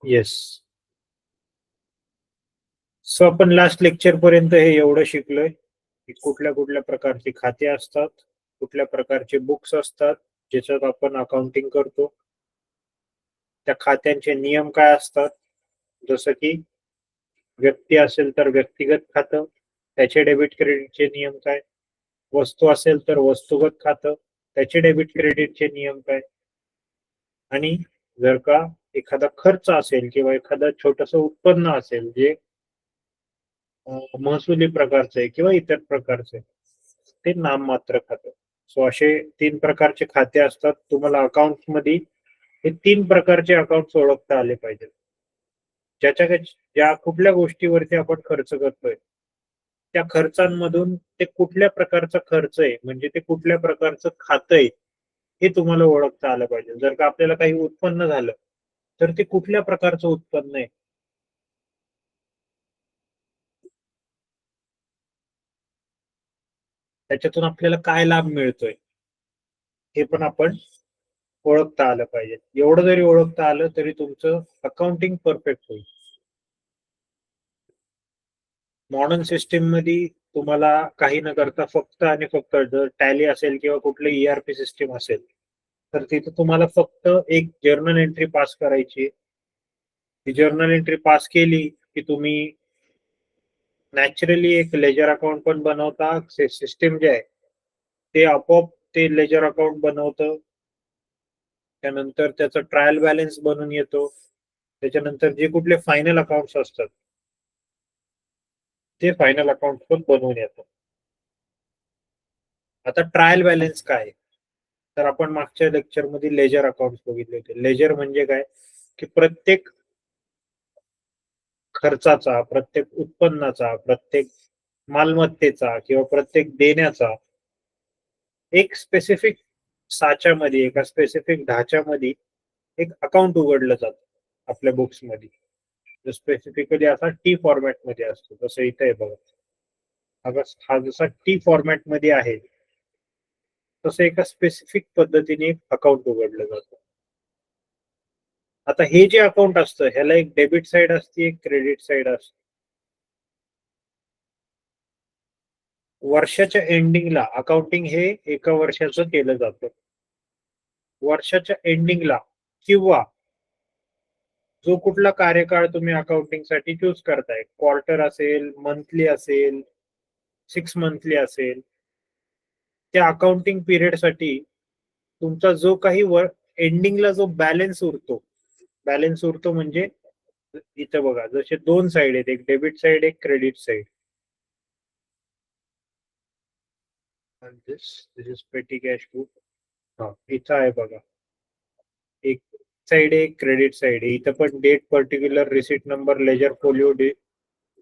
Yes. So आपण last lecture पर्यंत हे एवढं शिकलोय की कुठल्या कुठल्या प्रकारची खाती असतात, कुठल्या प्रकारचे बुक्स असतात ज्याच्यात आपण अकाउंटिंग करतो, त्या खात्यांचे नियम काय असतात. जसं की व्यक्ती असेल तर व्यक्तिगत खातं, त्याचे डेबिट क्रेडिटचे नियम काय. वस्तू असेल तर वस्तुगत खातं, त्याचे डेबिट क्रेडिटचे नियम काय. आणि जर का एखादा खर्च असेल किंवा एखादं छोटस उत्पन्न असेल जे महसुली प्रकारचे आहे किंवा इतर प्रकारचे, ते नाममात्र खातं. सो असे 3 प्रकारचे खाते असतात. तुम्हाला अकाउंट्स मध्ये हे 3 प्रकारचे अकाउंट्स ओळखता आले पाहिजेत. ज्या कुठल्या गोष्टीवरती आपण खर्च करतोय, त्या खर्चांमधून ते कुठल्या प्रकारचा खर्च आहे, म्हणजे ते कुठल्या प्रकारचं खातं आहे, हे तुम्हाला ओळखता आलं पाहिजे. जर का आपल्याला काही उत्पन्न झालं, तर ते कुठल्या प्रकारचं उत्पन्न आहे, त्याच्यातून आपल्याला काय लाभ मिळतोय, हे पण आपण ओळखता आलं पाहिजे. एवढं जरी ओळखता आलं तरी तुमचं अकाउंटिंग परफेक्ट होईल. मॉडर्न सिस्टीम मध्ये तुम्हाला काही न करता फक्त आणि फक्त जर टॅली असेल किंवा कुठली ईआरपी सिस्टीम असेल, तर तिथे तुम्हाला फक्त एक जर्नल एंट्री पास करायची. ती जर्नल एंट्री पास केली की तुम्ही नॅचरली एक लेजर अकाउंट पण बनवता. सिस्टीम जे आहे ते आपोआप ते लेजर अकाउंट बनवतं. त्यानंतर त्याचा ट्रायल बॅलन्स बनून येतो. त्याच्यानंतर जे कुठले फायनल अकाउंट्स असतात ते फायनल अकाउंट पण बनवून येतो. आता ट्रायल बॅलन्स काय, तर आपण मागच्या लेक्चर मध्ये लेजर अकाउंट बघितले होते. लेजर म्हणजे काय, की प्रत्येक खर्चाचा, प्रत्येक उत्पन्नाचा, प्रत्येक मालमत्तेचा किंवा प्रत्येक देण्याचा एक स्पेसिफिक साच्यामध्ये, एका स्पेसिफिक ढाच्यामध्ये एक अकाउंट उघडलं जातं आपल्या बुक्स मध्ये. स्पेसिफिकली असा टी फॉर्मॅट मध्ये असतो. जसं इथे आहे बघा, हा जसा टी फॉर्मॅट मध्ये आहे तसं एका स्पेसिफिक पद्धतीने एक अकाउंट उघडलं जातं. आता हे जे अकाउंट असतं ह्याला एक डेबिट साइड असते, एक क्रेडिट साइड असते. वर्षाच्या एंडिंगला अकाउंटिंग हे एका वर्षाचं केलं जातं. वर्षाच्या एंडिंगला किंवा जो कुठला कार्यकाळ तुम्ही अकाउंटिंग साठी चूज करताय, क्वार्टर असेल, मंथली असेल, 6 मंथली असेल, त्या अकाउंटिंग पिरियड साठी तुमचा जो काही एंडिंगला जो बॅलन्स उरतो म्हणजे इथं बघा जसे 2 साइड आहेत, एक डेबिट साइड एक क्रेडिट साइड. दिस इज पेटी कॅश बुक. हा इथं आहे बघा, एक साइड आहे क्रेडिट साइड आहे. इथं पण date, particular, receipt number, ledger folio,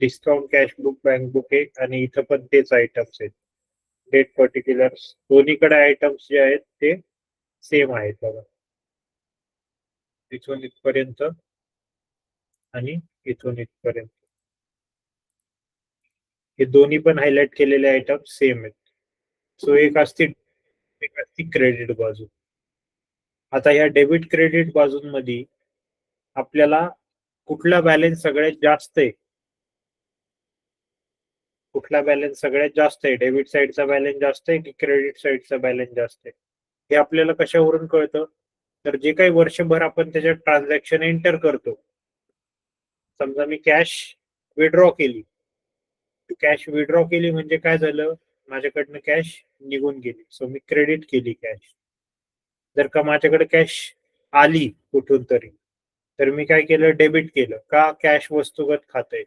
discount, cash book, bank book आहे. आणि इथं पण तेच आयटम्स आहेत, डेट, पर्टिक्युलर्स. दोन्हीकडे आयटम्स जे आहेत ते सेम आहेत बघा, इथून इथपर्यंत आणि इथून इथपर्यंत. हे दोन्ही पण हायलाइट केलेले आयटम सेम आहेत. सो एक असती क्रेडिट बाजू. आता या डेबिट क्रेडिट बाजूंमध्ये आपल्याला कुठला बॅलन्स सगळ्यात जास्त आहे, कुठला बॅलन्स सगळ्यात जास्त आहे, डेबिट साइडचा बॅलन्स जास्त आहे की क्रेडिट साइडचा बॅलन्स जास्त आहे, हे आपल्याला कशावरून कळतं. तर जे काही वर्षभर आपण त्याच्यात ट्रान्झॅक्शन एंटर करतो, समजा मी कॅश विड्रॉ केली म्हणजे काय झालं, माझ्याकडनं कॅश निघून गेली, सो मी क्रेडिट केली कॅश. जर का माझ्याकडे कॅश आली कुठून तरी, तर मी काय केलं, डेबिट केलं. का, कॅश वस्तुगत खातं आहे,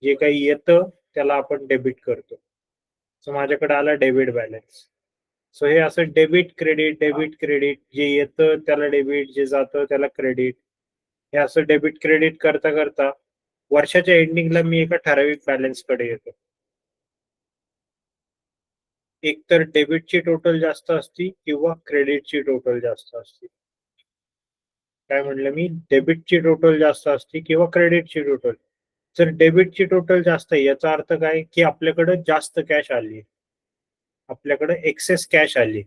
जे काही येतं त्याला आपण डेबिट करतो. सो माझ्याकडे आला डेबिट बॅलन्स. सो हे असं डेबिट क्रेडिट, जे येतं त्याला डेबिट, जे जातं त्याला क्रेडिट, हे असं डेबिट क्रेडिट करता करता वर्षाच्या एंडिंगला मी एका ठराविक बॅलन्स कडे येतो. एक तर डेबिटची टोटल जास्त असती किंवा क्रेडिटची टोटल जास्त असते. काय म्हणलं मी, डेबिटची टोटल जास्त असते किंवा क्रेडिटची टोटल. जर डेबिटची टोटल जास्त आहे याचा अर्थ काय, की आपल्याकडे जास्त कॅश आली, आपल्याकडे एक्सेस कॅश आली.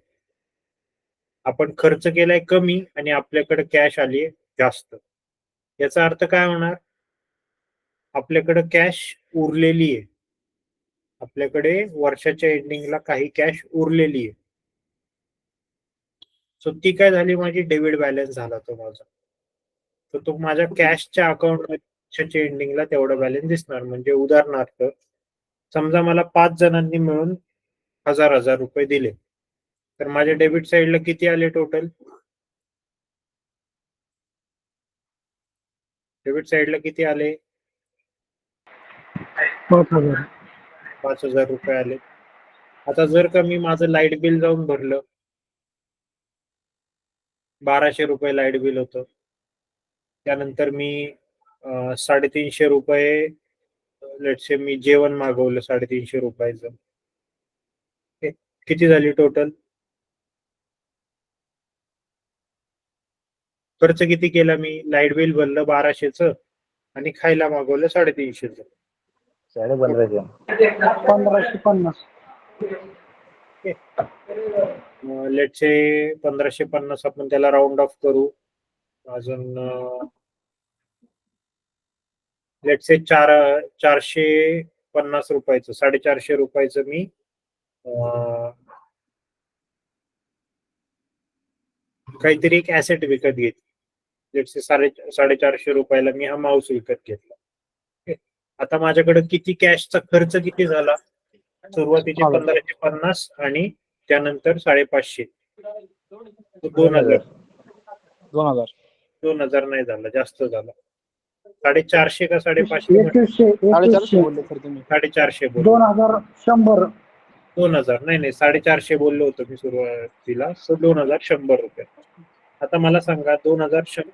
आपण खर्च केलाय कमी आणि आपल्याकडे कॅश आली जास्त. याचा अर्थ काय होणार, आपल्याकडे कॅश उरलेली आहे, आपल्याकडे वर्षाच्या एंडिंगला काही कॅश उरलेली आहे. सो ती काय झाली, माझी डेबिट बॅलन्स झाला तो माझा. तर तो माझ्या कॅशच्या अकाउंट वर्षाच्या एंडिंगला तेवढा बॅलन्स दिसणार. म्हणजे उदाहरणार्थ समजा मला 5 जणांनी मिळून 1000 रुपये दिले, तर माझ्या डेबिट साइडला किती आले टोटल? डेबिट साइडला किती आले? 5000 रुपये आले. आता जर का मी माझं लाईट बिल जाऊन भरलं, 1200 रुपये लाईट बिल होतं, त्यानंतर मी 350 रुपये लेट्स मी जेवण मागवलं 350 रुपयाचं, किती झाली टोटल? खर्च किती केला मी? लाईट बिल भरलं 1200च आणि खायला मागवलं 350च. 1550. लेट्स से 1550 आपण त्याला राऊंड ऑफ करू. अजून लेट्स से 450 रुपयाचं, 450 रुपयाचं मी काहीतरी एक ऍसेट विकत घेतली. लेट्स से 450 रुपयाला मी हा माऊस विकत घेतला. आता माझ्याकडे किती कॅशचा खर्च किती झाला? सुरुवातीचे 1550 आणि त्यानंतर 550, 2000. 2000 नाही झाला, जास्त झाला. 450 का 550? 450 बोल. 2100. 2000 नाही 450 बोललो होतो मी सुरुवातीला. सो 2100 रुपये. आता मला सांगा 2000 रुपये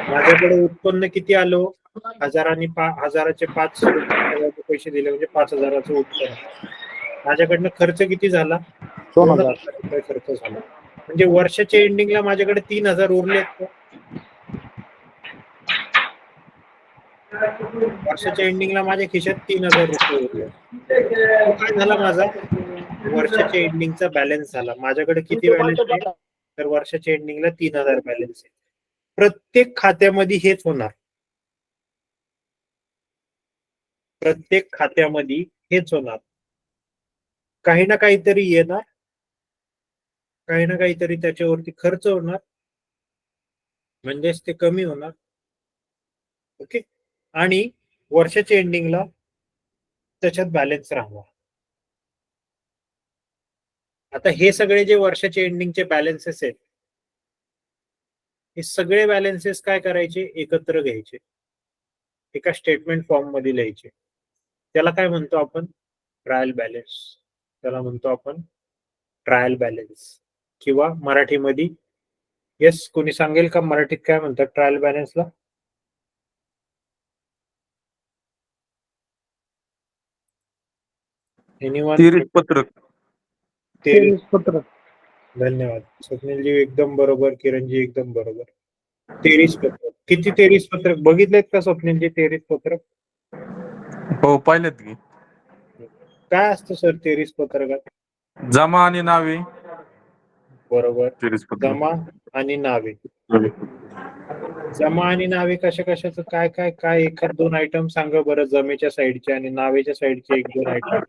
माझ्याकडे उत्पन्न किती आलो? 1000चे 5 पैसे दिले म्हणजे 5000चं उत्पन्न. माझ्याकडनं खर्च किती झाला? 2000 रुपये खर्च झाला. म्हणजे वर्षाच्या एंडिंगला माझ्याकडे 3000 उरलेत. वर्षाच्या एंडिंगला माझ्या खिशात 3000 रुपये उरले. काय झाला माझा वर्षाच्या एंडिंगचा बॅलन्स झाला. माझ्याकडे किती बॅलन्स आहे? तर वर्षाच्या एंडिंगला 3000 बॅलन्स आहे. प्रत्येक खात्यामध्ये हेच होणार. प्रत्येक खात्यामध्ये हेच होणार. काही ना काहीतरी येणार, काही ना काहीतरी त्याच्यावरती खर्च होणार, म्हणजेच ते कमी होणार. ओके. आणि वर्षाच्या एंडिंगला त्याच्यात बॅलन्स राहणार. आता हे सगळे जे वर्षाच्या एंडिंगचे बॅलन्सेस आहेत, हे सगळे बॅलन्सेस काय करायचे? एकत्र घ्यायचे, एका स्टेटमेंट फॉर्म मध्ये लिहायचे. त्याला काय म्हणतो आपण? Trial balance. त्याला म्हणतो आपण ट्रायल बॅलन्स, किंवा मराठीमध्ये येस कोणी सांगेल का मराठीत काय म्हणतात ट्रायल बॅलन्सला? तेरीस पत्रक. धन्यवाद स्वप्नीलजी, एकदम बरोबर. किरणजी एकदम बरोबर. 23 पत्रक. किती 23 पत्रक बघितलेत का स्वप्नीलजी? 23 पत्रक हो पाहिलेत की. काय असतं सर 23 पत्रकात? जमा आणि नावे. बरोबर. 23 पत्रक. जमा आणि नावे. जमा आणि नावे कशा कशाचं काय काय काय एखाद दोन आयटम सांगा बरं, जमेच्या साईडचे आणि नावेच्या साईडचे एक दोन आयटम.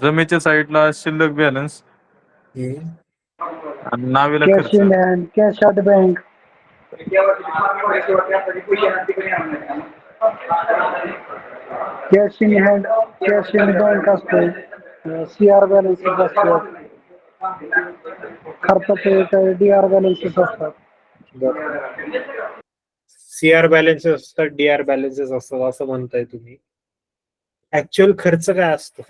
जमेच्या साईडला शिल्लक बॅलन्स आणि नावेला कॅश खर्च. In hand, cash at bank. Cash in hand, cash in bank असतो. CR बॅलन्सेस असतात. खर्चाचे काही DR बॅलन्सेस असतात. CR बॅलन्सेस असतात, DR बॅलन्सेस असतात असं म्हणताय तुम्ही. ऍक्च्युअल खर्च काय असतो?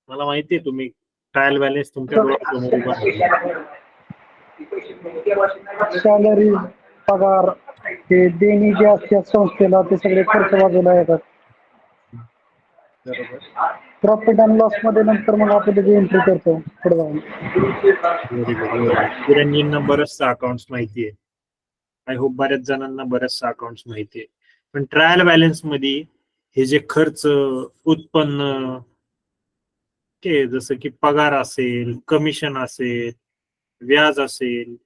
मला माहितीये तुम्ही ट्रायल बॅलन्स तुमच्या डोळ्यासमोर उभा आहे. सॅलरी, पगार, ते देणी जे असतात संस्थेला, ते सगळे खर्च बाजूला येतात. प्रॉफिट अँड लॉस मध्ये नंतर मग आपण त्याची एंट्री करतो पुढे जाऊन. Very good. किरणजींना बरंचसं अकाउंट्स माहिती आहे. आय होप बऱ्याच जणांना बरंचसं अकाउंट्स माहिती आहे. पण ट्रायल बॅलन्स मध्ये हे जे खर्च, उत्पन्न, ओके, जसं की पगार असेल, कमिशन असेल, व्याज असेल,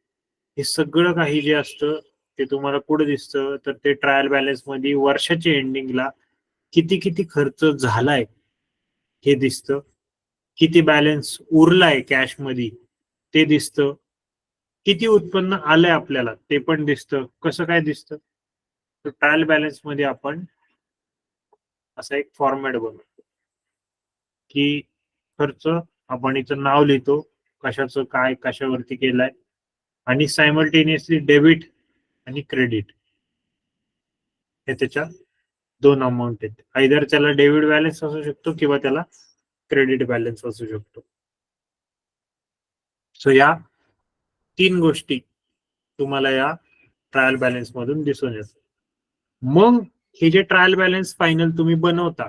हे सगळं काही जे असतं ते तुम्हाला कुठे दिसतं, तर ते ट्रायल बॅलन्स मध्ये वर्षाच्या एंडिंगला किती किती खर्च झालाय हे दिसतं, किती बॅलन्स उरलाय कॅश मध्ये ते दिसतं, किती उत्पन्न आलंय आपल्याला ते पण दिसतं. कसं काय दिसतं, तर ट्रायल बॅलन्स मध्ये आपण असा एक फॉर्मॅट बनवतो की खर्च आपण इथं नाव लिहितो, कशाचं काय कशावरती केलाय, आणि सायमल्टेनियसली डेबिट आणि क्रेडिट हे त्याच्या दोन अमाऊंट आहेत. आयदर त्याला डेबिट बॅलन्स असू शकतो किंवा त्याला क्रेडिट बॅलन्स असू शकतो. सो या तीन गोष्टी तुम्हाला या ट्रायल बॅलन्स मधून दिसून येतात. मग हे जे ट्रायल बॅलन्स फायनल तुम्ही बनवता,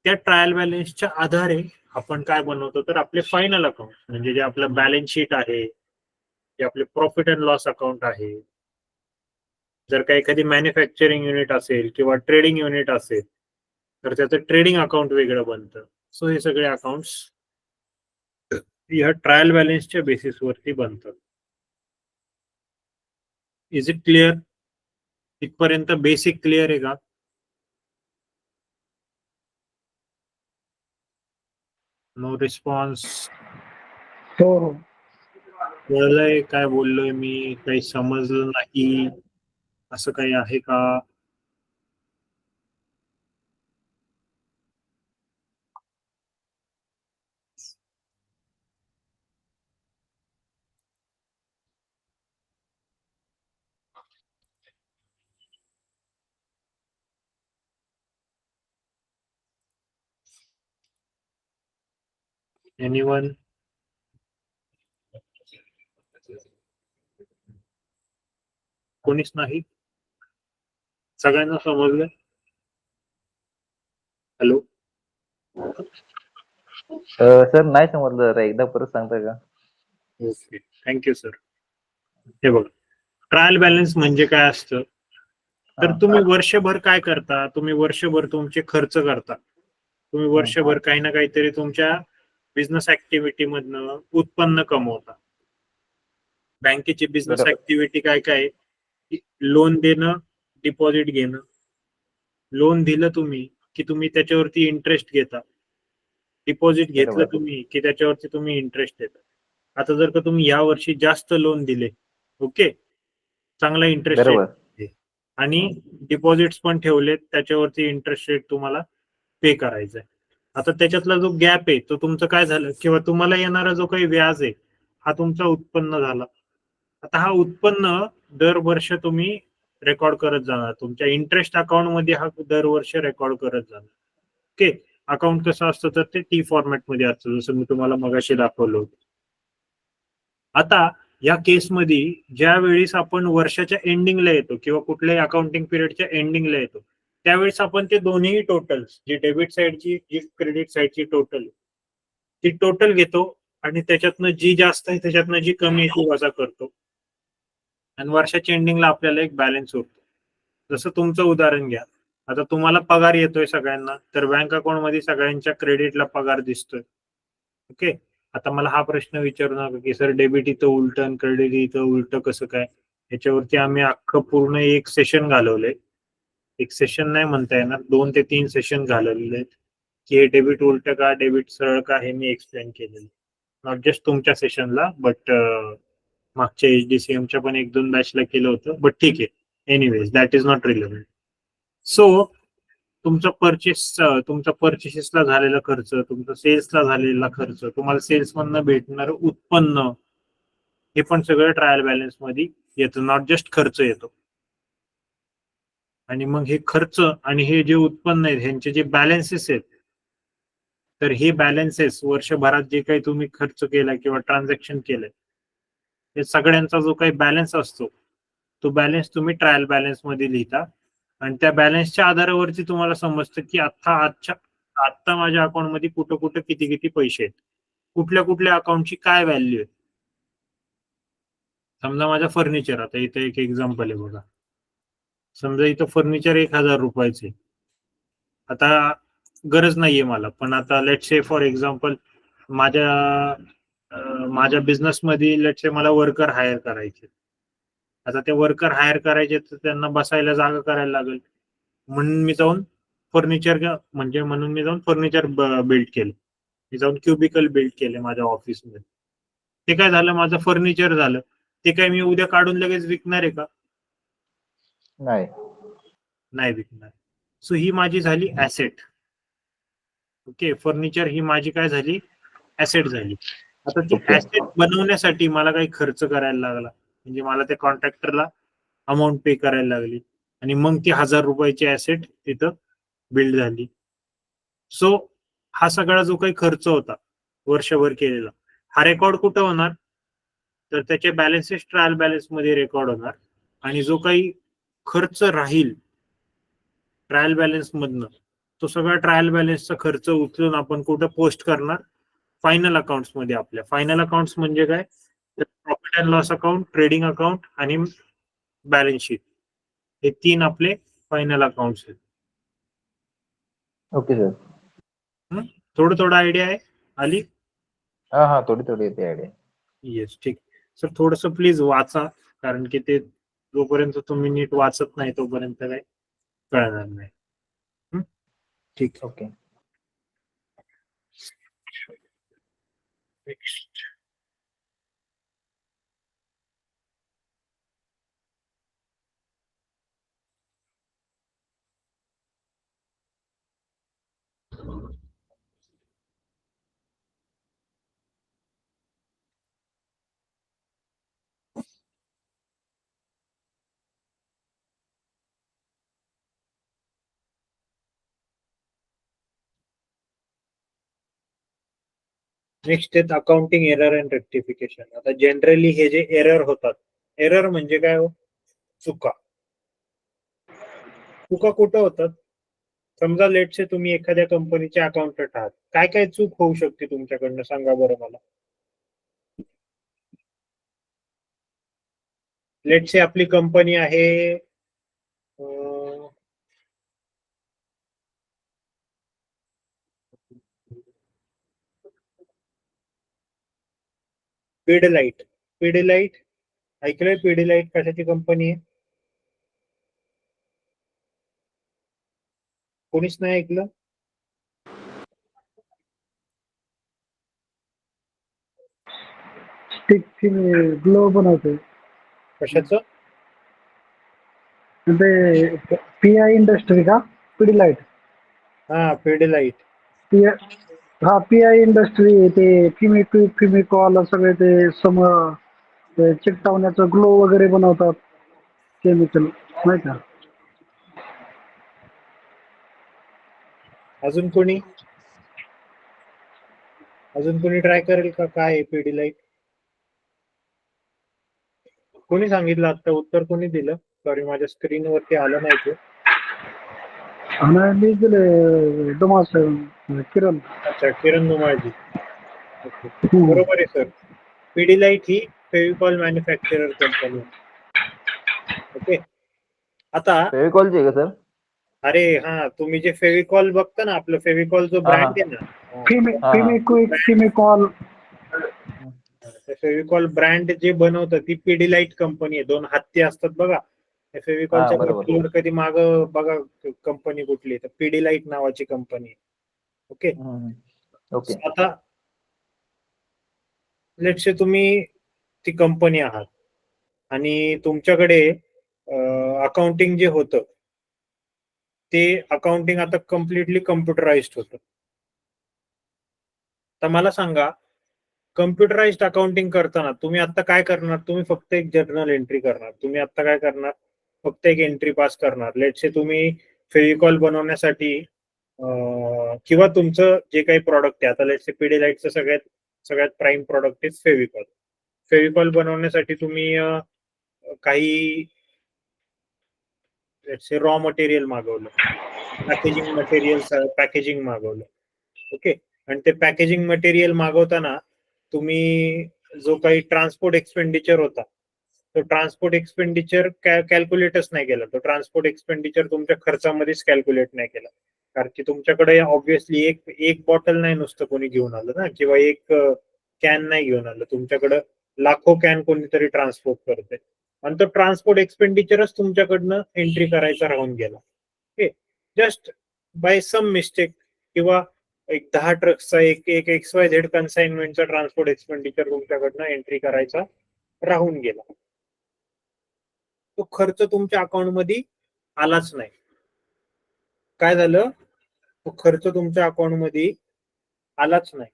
त्या ट्रायल बॅलन्सच्या आधारे आपण काय बनवतो, तर आपले फायनल अकाउंट म्हणजे जे आपलं बॅलन्स शीट आहे, जे आपले प्रॉफिट अँड लॉस अकाउंट आहे, जर का एखादी मॅन्युफॅक्चरिंग युनिट असेल किंवा ट्रेडिंग युनिट असेल तर त्याचं ट्रेडिंग अकाउंट वेगळं बनतं. सो हे सगळे अकाउंट्स ह्या ट्रायल बॅलन्सच्या बेसिसवरती बनतात. Is it clear? इथपर्यंत बेसिक क्लिअर आहे का? No response. हो हो. कळलंय काय बोललोय मी? काही समजलं नाही असं काही आहे का? एनीवन? कोणीच नाही? सगळ्यांना समजलं? हॅलो? सर नाही समजलं जरा एकदा परत सांगता का? Okay, thank you sir. हे बघा, ट्रायल बॅलन्स म्हणजे काय असतं, तर हा. तुम्ही वर्षभर काय करता, तुम्ही वर्षभर तुमचे खर्च करता, तुम्ही वर्षभर काही ना काहीतरी तुमच्या बिझनेस ऍक्टिव्हिटी मधनं उत्पन्न कमवता. बँकेची बिझनेस बरोबर. ऍक्टिव्हिटी काय काय? लोन देणं, डिपॉझिट घेणं. लोन दिलं तुम्ही की तुम्ही त्याच्यावरती इंटरेस्ट घेता, डिपॉझिट घेतलं बरोबर. तुम्ही की त्याच्यावरती तुम्ही इंटरेस्ट देता. आता जर का तुम्ही या वर्षी जास्त लोन दिले, ओके, चांगला इंटरेस्ट बरोबर. रेट आणि डिपॉझिट्स पण ठेवलेत, त्याच्यावरती इंटरेस्ट रेट तुम्हाला पे करायचा आहे. आता त्याच्यातला जो गॅप आहे तो तुमचं काय झालं, किंवा तुम्हाला येणारा जो काही व्याज आहे हा तुमचा उत्पन्न झाला. आता हा उत्पन्न दरवर्ष तुम्ही रेकॉर्ड करत जाणार, तुमच्या इंटरेस्ट अकाउंट मध्ये हा दरवर्ष रेकॉर्ड करत जाणार. ओके, अकाउंट कसं असतं तर ते टी फॉर्मॅट मध्ये असतं, जसं मी तुम्हाला मगाशी दाखवलं होतं. आता या केसमध्ये ज्या वेळेस आपण वर्षाच्या एंडिंगला येतो किंवा कुठल्याही अकाउंटिंग पिरियडच्या एंडिंगला येतो, त्यावेळेस आपण ते दोन्ही टोटल, जी डेबिट साईडची जी क्रेडिट साईडची टोटल, ती टोटल घेतो आणि त्याच्यातनं जी जास्त आहे त्याच्यातनं जी कमी आहे ती वजा करतो, आणि वर्षाच्या एंडिंगला आपल्याला एक बॅलन्स उरतो. जसं तुमचं उदाहरण घ्या, आता तुम्हाला पगार येतोय सगळ्यांना, तर बँक अकाउंट मध्ये सगळ्यांच्या क्रेडिटला पगार दिसतोय. ओके, आता मला हा प्रश्न विचारू नका की सर डेबिट इथं उलट आणि क्रेडिट इथं उलट कसं काय. याच्यावरती आम्ही अख्खं पूर्ण एक सेशन घालवलंय. एक सेशन नाही म्हणता येणार, 2 ते 3 सेशन घालवलेले आहेत की हे डेबिट उलट का डेबिट सरळ का हे मी एक्सप्लेन केलेलं. नॉट जस्ट तुमच्या सेशनला बट मागच्या HDCM पण 1-2 बॅचला केलं होतं, बट ठीक आहे. Anyways that is not relevant. So तुमचा परचेसेसला झालेला खर्च, तुमचा सेल्सला झालेला खर्च, तुम्हाला सेल्स मधनं भेटणार उत्पन्न, हे पण सगळं ट्रायल बॅलन्स मध्ये येतं, नॉट जस्ट खर्च येतो. आणि मग हे खर्च आणि हे जे उत्पन्न आहेत ह्यांचे जे बॅलन्सेस आहेत, तर हे बॅलन्सेस वर्षभरात जे काही तुम्ही खर्च केला किंवा ट्रान्झॅक्शन केलंय, हे सगळ्यांचा जो काही बॅलन्स असतो तो बॅलन्स तुम्ही ट्रायल बॅलन्स मध्ये लिहिता, आणि त्या बॅलन्सच्या आधारावरती तुम्हाला समजतं की आता माझ्या अकाउंट मध्ये कुठं कुठं किती किती पैसे आहेत, कुठल्या कुठल्या अकाउंटची काय व्हॅल्यू आहे. समजा माझं फर्निचर, आता इथं एक एक्झाम्पल आहे बघा, समजा इथं फर्निचर 1,000 रुपयाचे. आता गरज नाहीये मला. पण आता लेट से फॉर एक्झाम्पल माझ्या बिझनेस मध्ये लेट से मला वर्कर हायर करायचे. आता ते वर्कर हायर करायचे तर त्यांना बसायला जागा करायला लागेल. म्हणून मी जाऊन फर्निचर बिल्ड केलं. मी जाऊन क्युबिकल बिल्ड केले माझ्या ऑफिसमध्ये. ते काय झालं, माझं फर्निचर झालं. ते काय मी उद्या काढून लगेच विकणार आहे का? नाही. नाही विकणार. सो ही माझी झाली ऍसेट. ओके, फर्निचर ही माझी काय झाली, ऍसेट झाली. आता ती Okay. ऍसेट बनवण्यासाठी मला काही खर्च करायला लागला, म्हणजे मला त्या कॉन्ट्रॅक्टरला अमाऊंट पे करायला लागली आणि मग ती 1000 रुपयाची ऍसेट तिथं बिल्ड झाली. सो हा सगळा जो काही खर्च होता वर्षभर केलेला, हा रेकॉर्ड कुठं होणार, तर त्याचे बॅलन्सेस ट्रायल बॅलन्स मध्ये रेकॉर्ड होणार. आणि जो काही खर्च राहील ट्रायल बॅलन्स मधनं, तो सगळा ट्रायल बॅलन्सचा खर्च उचलून आपण कुठं पोस्ट करणार, फायनल अकाउंट्स मध्ये. आपल्या फायनल अकाउंट्स म्हणजे काय, profit and loss account, trading account आणि बॅलन्स शीट, हे 3 आपले फायनल अकाउंट्स आहेत. Okay sir. थोडं आयडिया आहे आली? हा थोडी थोडी येते आयडिया. येस, ठीक सर. थोडस प्लीज वाचा, कारण की ते जोपर्यंत तुम्ही नीट वाचत नाही तोपर्यंत काय कळणार नाही. ठीक. ओके. नेक्स्ट. नेक्स्ट आहेत अकाउंटिंग एरर अँड रेक्टिफिकेशन. आता जनरली हे जे एरर होतात, एरर म्हणजे काय हो, चुका. चुका कुठं होतात, समजा लेटसे तुम्ही एखाद्या कंपनीचे अकाउंटंट आहात, काय काय चूक होऊ शकते तुमच्याकडनं, सांगा बरं मला. लेटसे आपली कंपनी आहे पिडलाइट. पिडलाइट ऐकलंय? पिडलाइट कशाची कंपनी आहे? कोणीच नाही ऐकलं? स्टिकची ग्लो बनवते. कशाचं? ते पीआय इंडस्ट्री का? पिडीलाइट. हा, पिडलाइट. हा पीआय इंडस्ट्री. ते फिमिकॉल सगळे ते समोर ते चिकटवण्याचं ग्लो वगैरे बनवतात, केमिकल, नाही का? अजून कोणी ट्राय करेल का? काय आहे पिडीलाइट? कोणी सांगितलं आता? उत्तर कोणी दिलं? सॉरी, माझ्या स्क्रीनवरती आलं नाही ते. आणि मी दिले डोमास किरण. अच्छा, किरण धुमाळजी. ओके, बरोबर आहे सर. पिडीलाइट ही फेविकॉल मॅन्युफॅक्चरर कंपनी. ओके. आता फेविकॉलची आहे का सर? अरे हा, तुम्ही जे फेविकॉल बघता ना, आपलं फेविकॉल जो ब्रँड आहे ना, फिमिकॉल, फेविकॉल ब्रँड जे बनवतं ती पिडीलाइट कंपनी आहे. 2 हत्ती असतात बघा फेविकॉलच्या बरोबर. बॉटलवर, कधी माग बघा कंपनी कुठली आहे, तर पिडीलाइट नावाची कंपनी आहे. ओके. ओके. आता लेट्स से तुम्ही ती कंपनी आहात आणि तुमच्याकडे अकाउंटिंग जे होतं ते अकाउंटिंग आता कम्प्लिटली कम्प्युटराइज्ड होतं. तर मला सांगा, कम्प्युटराइज्ड अकाउंटिंग करताना तुम्ही आता काय करणार? तुम्ही फक्त एक जर्नल एंट्री करणार. तुम्ही आता काय करणार? फक्त एक एंट्री पास करणार. लेट्स से तुम्ही फेविकॉल बनवण्यासाठी किंवा तुमचं जे काही प्रॉडक्ट आहे, आता लेट्स से पिडीलाइटचं सगळ्यात प्राईम प्रॉडक्ट आहे फेविकॉल. फेविकॉल बनवण्यासाठी तुम्ही काही लेट्स से रॉ मटेरियल मागवलं, पॅकेजिंग मागवलं. ओके. आणि ते पॅकेजिंग मटेरियल मागवताना तुम्ही जो काही ट्रान्सपोर्ट एक्सपेंडिचर होता, तो ट्रान्सपोर्ट एक्सपेंडिचर कॅल्क्युलेटच नाही केला. तो ट्रान्सपोर्ट एक्सपेंडिचर तुमच्या खर्चामध्येच कॅल्क्युलेट नाही केला. कारण की तुमच्याकडे ऑब्व्हियसली एक बॉटल नाही नुसतं कोणी घेऊन आलं ना, किंवा एक कॅन नाही घेऊन आलं. तुमच्याकडं लाखो कॅन कोणीतरी ट्रान्सपोर्ट करते आणि तो ट्रान्सपोर्ट एक्सपेंडिचरच तुमच्याकडनं एंट्री करायचा राहून गेला. Okay, just by some mistake, किंवा एक 10 ट्रक्सचा एक एक XYZ कन्साइनमेंटचा ट्रान्सपोर्ट एक्सपेंडिचर तुमच्याकडनं एंट्री करायचा राहून गेला. तो खर्च तुमच्या अकाउंट मध्ये आलाच नाही. काय झालं? तो खर्च तुमच्या अकाउंट मध्ये आलाच नाही.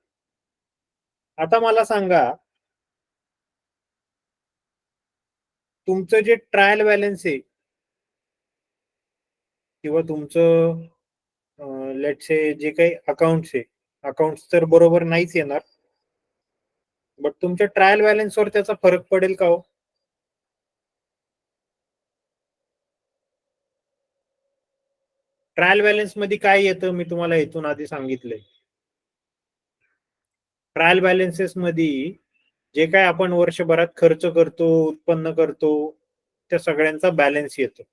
आता मला सांगा, तुमचं जे ट्रायल बॅलन्स आहे किंवा तुमचं लेट्स से जे काही अकाउंट्स आहे, अकाउंट्स तर बरोबर नाहीच येणार, बट तुमच्या ट्रायल बॅलन्सवर त्याचा फरक पडेल का हो? ट्रायल बॅलन्स मध्ये काय येतं मी तुम्हाला इथून आधी सांगितलंय. ट्रायल बॅलन्सेस मध्ये जे काय आपण वर्षभरात खर्च करतो, उत्पन्न करतो, त्या सगळ्यांचा बॅलन्स येतो.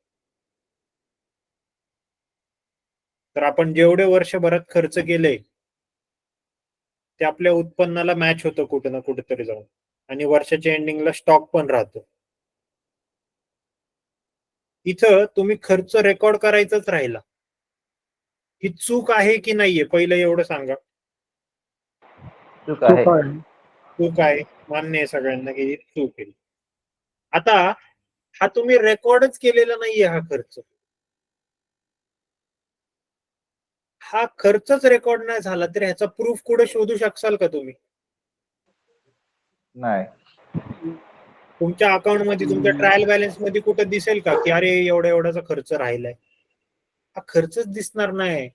तर आपण जेवढे वर्षभरात खर्च केले ते आपल्या उत्पन्नाला मॅच होतं कुठं ना कुठेतरी जाऊन, आणि वर्षाच्या एंडिंगला स्टॉक पण राहतो. इथं तुम्ही खर्च रेकॉर्ड करायचाच राहिला. ही चूक आहे की नाहीये पहिलं एवढं सांगा. चूक आहे. चूक आहे. चूक आहे, मान्य आहे सगळ्यांना की ही चूक आहे. आता हा तुम्ही रेकॉर्डच केलेला नाहीये. हा खर्चच रेकॉर्ड नाही झाला तर ह्याचा प्रूफ कुठे शोधू शकाल का तुम्ही? नाही. तुमच्या अकाउंट मध्ये, तुमच्या ट्रायल बॅलन्स मध्ये कुठे दिसेल का की अरे एवढा एवढाचा खर्च राहिलाय? हा खर्चच दिसणार नाही.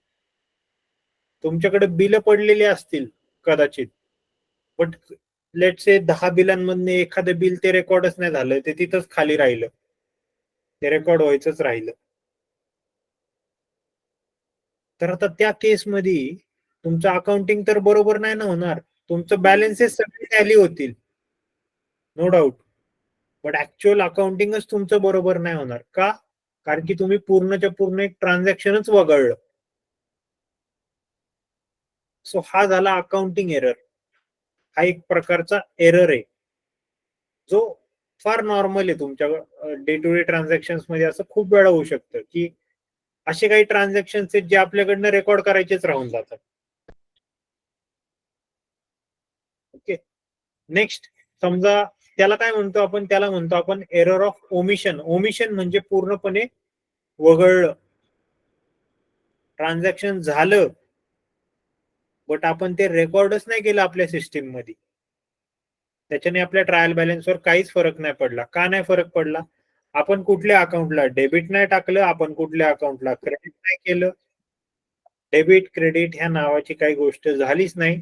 तुमच्याकडे बिल पडलेली असतील कदाचित, बट लेट से 10 बिलांमधनं एखादं बिल ते रेकॉर्डच नाही झालं, ते तिथंच खाली राहिलं, ते रेकॉर्ड व्हायचंच राहिलं. तर आता त्या केसमध्ये तुमचं अकाउंटिंग तर बरोबर नाही ना होणार. तुमचं बॅलन्सेस सगळे टॅली होतील, नो डाऊट, बट ऍक्च्युअल अकाउंटिंगच तुमचं बरोबर नाही होणार. का? कारण की तुम्ही पूर्णच्या पूर्ण एक ट्रान्झॅक्शनच वगळलं. सो हा झाला अकाउंटिंग एरर. हा एक प्रकारचा एरर आहे जो फार नॉर्मल आहे. तुमच्या डे टू डे ट्रान्झॅक्शन मध्ये असं खूप वेळा होऊ शकतं की असे काही ट्रान्झॅक्शन आहेत जे आपल्याकडनं रेकॉर्ड करायचेच राहून जातात. ओके, नेक्स्ट समजा त्याला काय म्हणतो आपण? त्याला म्हणतो आपण एरर ऑफ ओमिशन. ओमिशन म्हणजे पूर्णपणे वगळलं. ट्रान्झॅक्शन झालं बट आपण ते रेकॉर्डच नाही केलं आपल्या सिस्टीम मध्ये. त्याच्याने आपल्या ट्रायल बॅलन्सवर काहीच फरक नाही पडला. का नाही फरक पडला? आपण कुठल्या अकाउंटला डेबिट नाही टाकलं, आपण कुठल्या अकाउंटला क्रेडिट नाही केलं. डेबिट क्रेडिट ह्या नावाची काही गोष्ट झालीच नाही,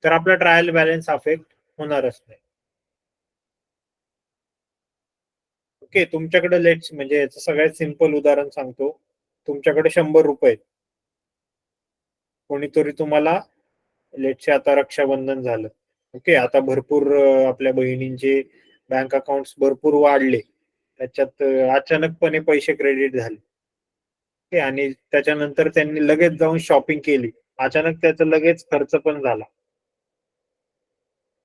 तर आपला ट्रायल बॅलन्स अफेक्ट होणारच नाही. ओके, तुमच्याकडे लेट्स म्हणजे याचं सगळ्यात सिंपल उदाहरण सांगतो. तुमच्याकडे 100 रुपये आहेत. कोणीतरी तुम्हाला लेट्सचे आता रक्षाबंधन झालं, ओके, आता भरपूर आपल्या बहिणींचे बँक अकाउंट भरपूर वाढले, त्याच्यात अचानकपणे पैसे क्रेडिट झाले, ओके, आणि त्याच्यानंतर त्यांनी लगेच जाऊन शॉपिंग केली. अचानक त्याचा लगेच खर्च पण झाला.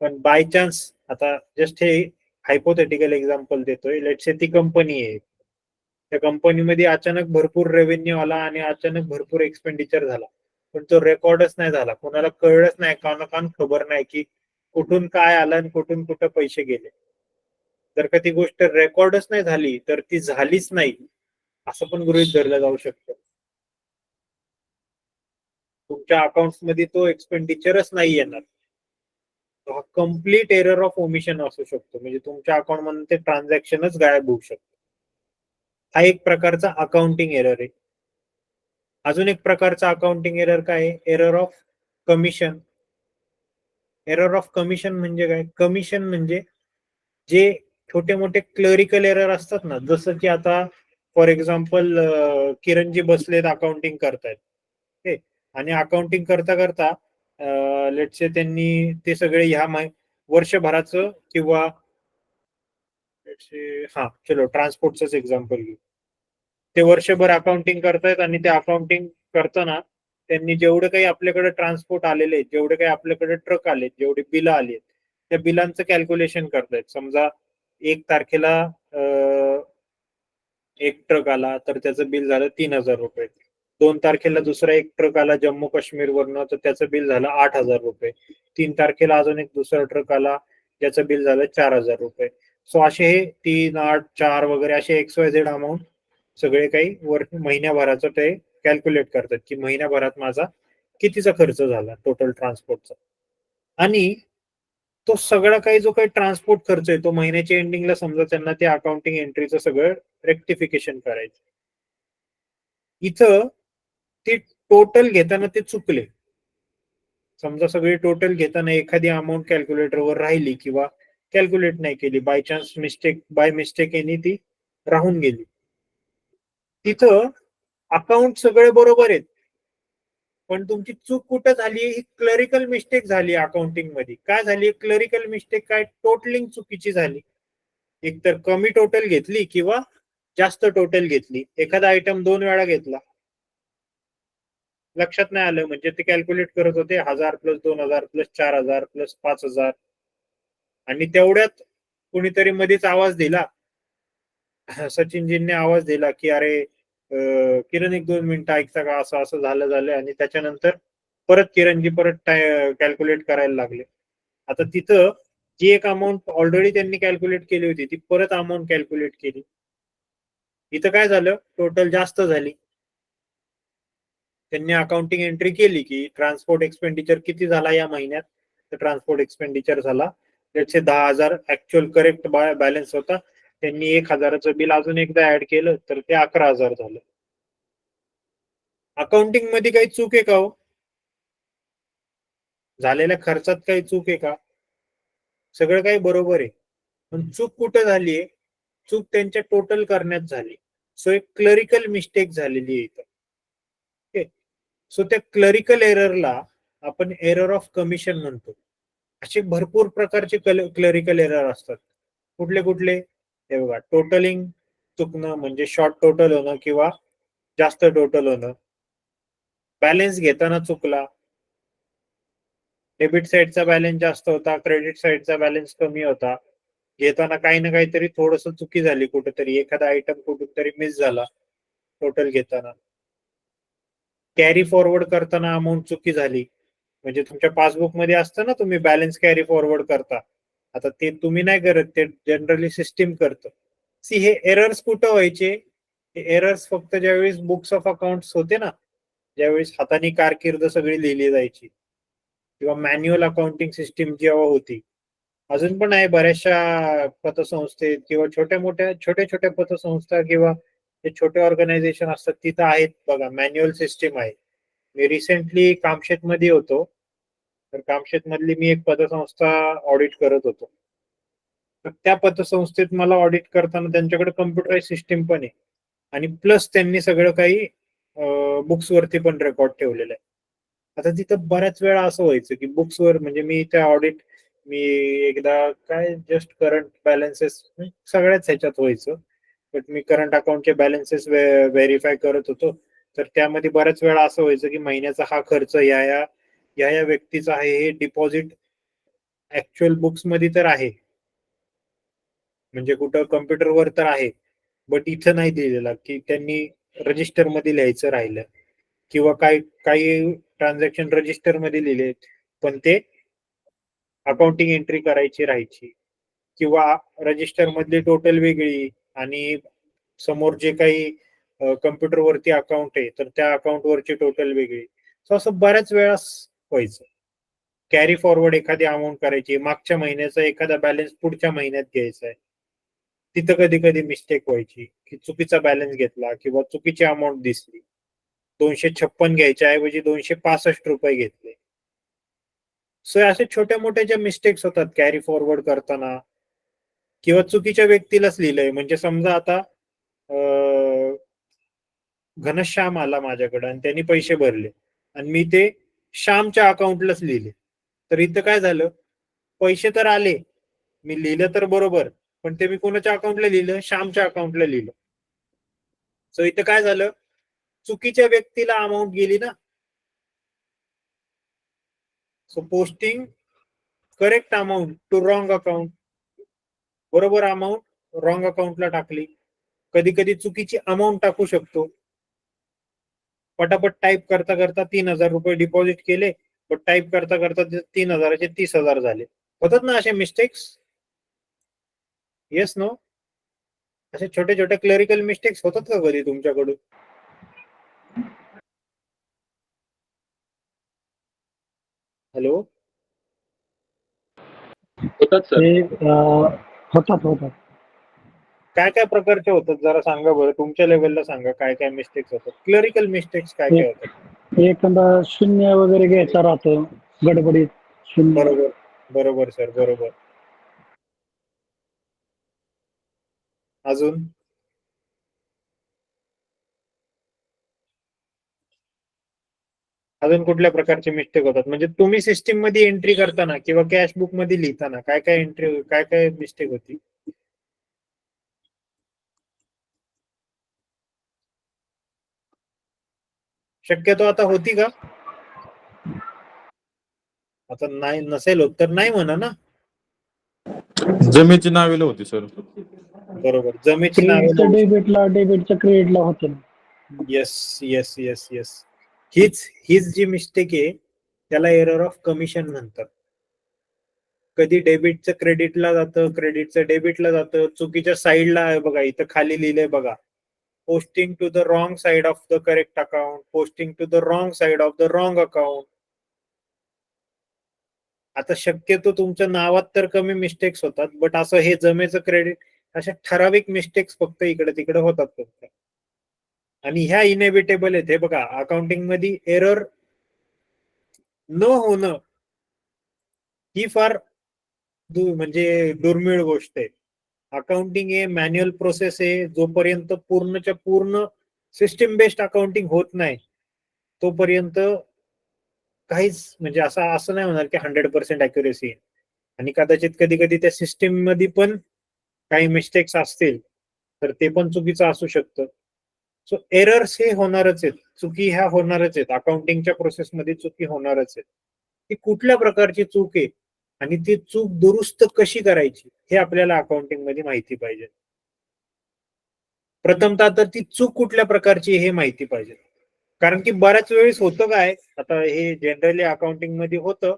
पण बाय चान्स, आता जस्ट हे हायपोथेटिकल एक्झाम्पल देतोय, लेट्स ती कंपनी आहे. त्या कंपनीमध्ये अचानक भरपूर रेव्हेन्यू आला आणि अचानक भरपूर एक्सपेंडिचर झाला, पण तो रेकॉर्डच नाही झाला. कोणाला कळलंच नाही, कान खबर नाही की कुठून काय आलं आणि कुठून कुठं पैसे गेले. जर का ती गोष्ट रेकॉर्डच नाही झाली तर ती झालीच नाही असं पण गृहीत धरलं जाऊ शकतं. तुमच्या अकाउंट मध्ये तो एक्सपेंडिचरच नाही येणार. हा कम्प्लीट एरर ऑफ ओमिशन असू शकतो. म्हणजे तुमच्या अकाउंट मधून ते ट्रान्झॅक्शनच गायब होऊ शकतो. हा एक प्रकारचा अकाउंटिंग एरर आहे. अजून एक प्रकारचा अकाउंटिंग एरर काय आहे? Error of commission. Error of commission म्हणजे काय? कमिशन म्हणजे जे छोटे मोठे क्लरिकल एरर असतात ना, जसं की आता फॉर एक्झाम्पल किरणजी बसलेत अकाउंटिंग करतायत, ओके, आणि अकाउंटिंग करता करता लेट्स से त्यांनी ते सगळे ह्या वर्षभराचं किंवा हा चलो ट्रान्सपोर्टच एक्झाम्पल घेऊ. ते वर्षभर अकाउंटिंग करतायत आणि ते अकाउंटिंग करताना त्यांनी जेवढे काही आपल्याकडे ट्रान्सपोर्ट आलेले आहेत, जेवढे काही आपल्याकडे ट्रक आलेत, जेवढे बिलं आलेत, त्या बिलांचं कॅल्क्युलेशन करतायत. समजा 1 तारखेला एक ट्रक आला तर त्याचं बिल झालं 3,000 रुपये. 2 तारखेला दुसरा एक ट्रक आला जम्मू काश्मीर वरनं, तर त्याचं बिल झालं 8,000 रुपये. 3 तारखेला अजून एक दुसरा ट्रक आला, ज्याचं बिल झालं 4,000 रुपये. सो असे हे 3, 8, 4 वगैरे असे XYZ अमाऊंट सगळे काही महिन्याभराचं ते कॅल्क्युलेट करतात की महिन्याभरात माझा कितीचा खर्च झाला टोटल ट्रान्सपोर्टचा. आणि तो सगळा काही जो काही ट्रान्सपोर्ट खर्च आहे तो महिन्याच्या एंडिंगला समजा त्यांना ते अकाउंटिंग एंट्रीचं सगळं रेक्टिफिकेशन करायचं. इथं ते टोटल घेताना ते चुकले. समजा सगळे टोटल घेताना एखादी अमाऊंट कॅल्क्युलेटरवर राहिली किंवा कॅल्क्युलेट नाही केली, बाय चान्स बाय मिस्टेक यांनी ती राहून गेली. तिथं अकाउंट सगळे बरोबर आहेत, पण तुमची चूक कुठं झाली, ही क्लरिकल मिस्टेक झाली अकाउंटिंग मध्ये. काय झाली क्लरिकल मिस्टेक? काय टोटलिंग चुकीची झाली. एकतर कमी टोटल घेतली किंवा जास्त टोटल घेतली. एखादा आयटम 2 वेळा घेतला, लक्षात नाही आलं, म्हणजे ते कॅल्क्युलेट करत होते 1000 प्लस 2000 प्लस 4000 प्लस 5000, आणि तेवढ्यात कुणीतरी मध्येच आवाज दिला, सचिनजींनी आवाज दिला की अरे किरण 1-2 मिनिटं ऐकता का, असं असं झालं. आणि त्याच्यानंतर परत किरणजी परत कॅल्क्युलेट करायला लागले. आता तिथं जी एक अमाऊंट ऑलरेडी त्यांनी कॅल्क्युलेट केली होती ती परत अमाऊंट कॅल्क्युलेट केली. इथं काय झालं, टोटल जास्त झाली. त्यांनी अकाउंटिंग एंट्री केली की ट्रान्सपोर्ट एक्सपेंडिचर किती झाला या महिन्यात, तर ट्रान्सपोर्ट एक्सपेंडिचर झाला त्याचे 10,000 ऍक्च्युअल करेक्ट बॅलन्स होता. त्यांनी 1,000चं बिल अजून एकदा ऍड केलं तर ते 11,000 झालं. अकाउंटिंग मध्ये काही चूक आहे का हो? झालेल्या खर्चात काही चूक आहे का? सगळं काही बरोबर आहे, पण चूक कुठं झालीये? चूक त्यांच्या टोटल करण्यात झाली. सो एक क्लरिकल मिस्टेक झालेली आहे इथं. ओके, सो त्या क्लरिकल एररला आपण एरर ऑफ कमिशन म्हणतो. असे भरपूर प्रकारचे क्लरिकल एरर असतात. कुठले कुठले? हे बघा, टोटलिंग चुकणं म्हणजे शॉर्ट टोटल होणं किंवा जास्त टोटल होणं. बॅलन्स घेताना चुकला, डेबिट साईडचा बॅलन्स जास्त होता, क्रेडिट साईडचा बॅलन्स कमी होता. घेताना काही ना काहीतरी थोडस चुकी झाली, कुठेतरी एखादा आयटम कुठेतरी मिस झाला टोटल घेताना. कॅरी फॉरवर्ड करताना अमाऊंट चुकी झाली, म्हणजे तुमच्या पासबुक मध्ये असतं ना, तुम्ही बॅलन्स कॅरी फॉरवर्ड करता. आता ते तुम्ही नाही करत, ते जनरली सिस्टीम करतं. सी हे एरर्स कुठं व्हायचे? हे एरर्स फक्त ज्यावेळेस बुक्स ऑफ अकाउंट्स होते ना, ज्यावेळेस हाताने कारकीर्द सगळी लिहिली जायची, किंवा मॅन्युअल अकाउंटिंग सिस्टीम जेव्हा होती. अजून पण आहे बऱ्याचशा पतसंस्थेत किंवा छोट्या छोट्या पतसंस्था किंवा जे छोटे ऑर्गनायझेशन असतात तिथं आहेत बघा, मॅन्युअल सिस्टीम आहे. मी रिसेंटली कामशेत मध्ये होतो, तर कामशेत मधली मी एक पतसंस्था ऑडिट करत होतो. तर त्या पतसंस्थेत मला ऑडिट करताना त्यांच्याकडे कम्प्युटराइज सिस्टीम पण आहे, आणि प्लस त्यांनी सगळं काही बुक्स वरती पण रेकॉर्ड ठेवलेलं आहे. आता तिथं बऱ्याच वेळा असं व्हायचं की बुक्सवर, म्हणजे मी एकदा काय जस्ट करंट बॅलन्सेस सगळ्याच ह्याच्यात व्हायचं, बट मी करंट अकाउंटचे बॅलन्सेस व्हेरीफाय करत होतो. तर त्यामध्ये बऱ्याच वेळा असं व्हायचं की महिन्याचा हा खर्च या व्यक्तीचा आहे, हे डिपॉझिट ऍक्च्युअल बुक्स मध्ये तर आहे, म्हणजे कुठं कम्प्युटरवर तर आहे, बट इथं नाही दिलेला, की त्यांनी रजिस्टर मध्ये लिहायचं राहिलं, किंवा काही ट्रान्झॅक्शन रजिस्टर मध्ये लिहिले पण ते अकाउंटिंग एंट्री करायची राहायची, किंवा रजिस्टर मधली टोटल वेगळी आणि समोर जे काही कम्प्युटर वरती अकाउंट आहे तर त्या अकाउंट वरची टोटल वेगळी. सो असं बऱ्याच वेळा व्हायचं. कॅरी फॉरवर्ड एखादी अमाऊंट करायची, मागच्या महिन्याचा एखादा बॅलन्स पुढच्या महिन्यात घ्यायचा आहे, तिथं कधी कधी मिस्टेक व्हायची की चुकीचा बॅलन्स घेतला किंवा चुकीची अमाऊंट दिसली. 256 घ्यायच्या ऐवजी 265 रुपये घेतले. सो असे छोट्या मोठ्या ज्या मिस्टेक्स होतात कॅरी फॉरवर्ड करताना, किंवा चुकीच्या व्यक्तीलाच लिहिलंय, म्हणजे समजा आता घनश्याम आला माझ्याकडे आणि त्यांनी पैसे भरले आणि मी ते श्यामच्या अकाउंटलाच लिहिले, तर इथं काय झालं, पैसे तर आले, मी लिहिलं तर बरोबर, पण ते मी कोणाच्या अकाउंटला लिहिलं? श्यामच्या अकाउंटला लिहिलं. सो इथं काय झालं, चुकीच्या व्यक्तीला अमाऊंट गेली ना. So posting correct amount to wrong account, बरोबर अमाऊंट रॉंग अकाउंटला टाकली. कधी कधी चुकीची अमाऊंट टाकू शकतो. पटापट टाईप करता करता 3,000 रुपये डिपॉझिट केले, पण टाईप करता करता 3,000चे 30,000 झाले. होतात ना असे मिस्टेक्स? Yes no? असे छोटे छोटे क्लरिकल मिस्टेक्स होतात का कधी तुमच्याकडून? हॅलो, होतात सर. ते होतात. काय काय प्रकारचे होतात जरा सांगा बरं. तुमच्या लेवलला सांगा काय काय मिस्टेक्स होतात. क्लरिकल मिस्टेक्स काय काय होतात? एखादा शून्य वगैरे घ्यायचा राहतो गडबडीत, शून्य. बरोबर बरोबर सर, बरोबर. अजून अजून कुठल्या प्रकारचे मिस्टेक होतात? म्हणजे तुम्ही सिस्टीम मध्ये एंट्री करताना किंवा कॅश बुक मध्ये लिहिताना काय काय एंट्री, काय काय मिस्टेक होती? शक्यतो आता होती का? आता नाही, नसेल होत तर नाही म्हणा ना. जमेची नावेला होती सर. बरोबर, जमेची क्रेडिटच्या नावे. डेबिटला, डेबिटच्या क्रेडिटला होते ना. Yes yes yes yes. हीच जी मिस्टेक आहे त्याला एरर ऑफ कमिशन म्हणतात. कधी डेबिटचं क्रेडिटला जातं, क्रेडिटचं डेबिटला जातं, चुकीच्या साईडला आहे बघा, इथं खाली लिहिलंय बघा, posting to the wrong side of the correct account, posting to the wrong side of the wrong account. आता शक्यतो तुमच्या नावात तर कमी मिस्टेक्स होतात, बट असं हे जमेचं क्रेडिट, अशा ठराविक मिस्टेक्स फक्त इकडे तिकडे होतात फक्त. आणि ह्या इनेव्हिटेबल आहेत. हे बघा, अकाउंटिंग मध्ये एरर न होणं ही फार म्हणजे दुर्मिळ गोष्ट आहे. अकाउंटिंग हे मॅन्युअल प्रोसेस आहे. जोपर्यंत पूर्णच्या पूर्ण सिस्टीम बेस्ड अकाउंटिंग होत नाही तोपर्यंत काहीच म्हणजे असं नाही होणार की 100% अॅक्युरेसी. आणि कदाचित कधी कधी त्या सिस्टीम मध्ये पण काही मिस्टेक्स असतील तर ते पण चुकीचं असू शकतं. सो एरर्स हे होणारच आहेत, चुकी ह्या होणारच आहेत. अकाउंटिंगच्या प्रोसेसमध्ये चुकी होणारच आहेत. ती कुठल्या प्रकारची चूक आहे आणि ती चूक दुरुस्त कशी करायची हे आपल्याला अकाउंटिंग मध्ये माहिती पाहिजे. प्रथमतः तर ती चूक कुठल्या प्रकारची हे माहिती पाहिजे. कारण की बऱ्याच वेळेस होतं काय, आता हे जनरली अकाउंटिंग मध्ये होतं,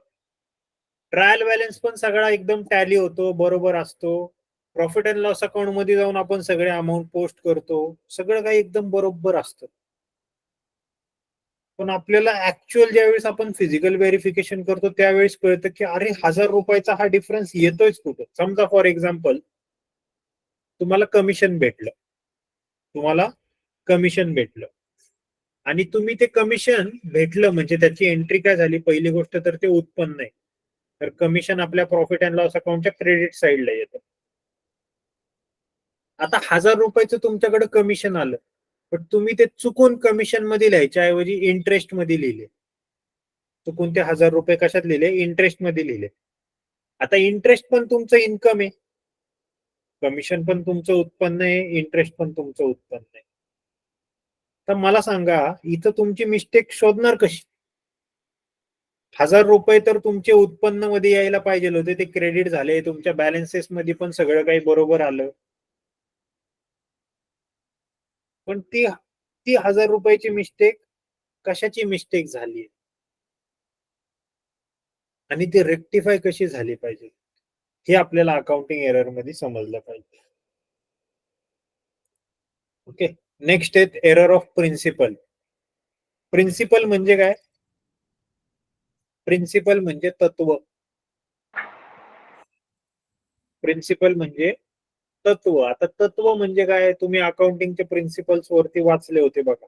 ट्रायल बॅलन्स पण सगळा एकदम टॅली होतो, बरोबर असतो. प्रॉफिट अँड लॉस अकाउंट मध्ये जाऊन आपण सगळे अमाऊंट पोस्ट करतो, सगळं काही एकदम बरोबर असतं. पण आपल्याला ऍक्च्युअल ज्यावेळेस आपण फिजिकल व्हेरिफिकेशन करतो त्यावेळेस कळतं की अरे 1,000 रुपयाचा हा डिफरन्स येतोयच कुठं. समजा फॉर एक्झाम्पल तुम्हाला कमिशन भेटलं आणि तुम्ही ते कमिशन भेटलं म्हणजे त्याची एंट्री काय झाली, पहिली गोष्ट तर ते उत्पन्न आहे. तर कमिशन आपल्या प्रॉफिट अँड लॉस अकाउंटच्या क्रेडिट साईडला येतं. आता 1,000 रुपयाचं तुमच्याकडे कमिशन आलं, पण तुम्ही ते चुकून कमिशन मध्ये लिहायच्या ऐवजी इंटरेस्ट मध्ये लिहिले. चुकून ते 1,000 रुपये कशात लिहिले? इंटरेस्ट मध्ये लिहिले. आता इंटरेस्ट पण तुमचं इन्कम आहे, कमिशन पण तुमचं उत्पन्न आहे, इंटरेस्ट पण तुमचं उत्पन्न आहे. तर मला सांगा इथं तुमची मिस्टेक शोधणार कशी? 1,000 रुपये तर तुमचे उत्पन्न मध्ये यायला पाहिजे होते, ते क्रेडिट झाले, तुमच्या बॅलन्सेस मध्ये पण सगळं काही बरोबर आलं, पण ती ती 1,000 रुपयाची मिस्टेक कशाची मिस्टेक झाली आणि ती रेक्टिफाय कशी झाली पाहिजे हे आपल्याला अकाउंटिंग एरर मध्ये समजलं पाहिजे. ओके, नेक्स्ट आहे एरर ऑफ प्रिन्सिपल. प्रिन्सिपल म्हणजे काय? प्रिन्सिपल म्हणजे तत्व. प्रिन्सिपल म्हणजे तत्व. आता तत्व म्हणजे काय? तुम्ही अकाउंटिंगचे प्रिन्सिपल्स वरती वाचले होते बघा,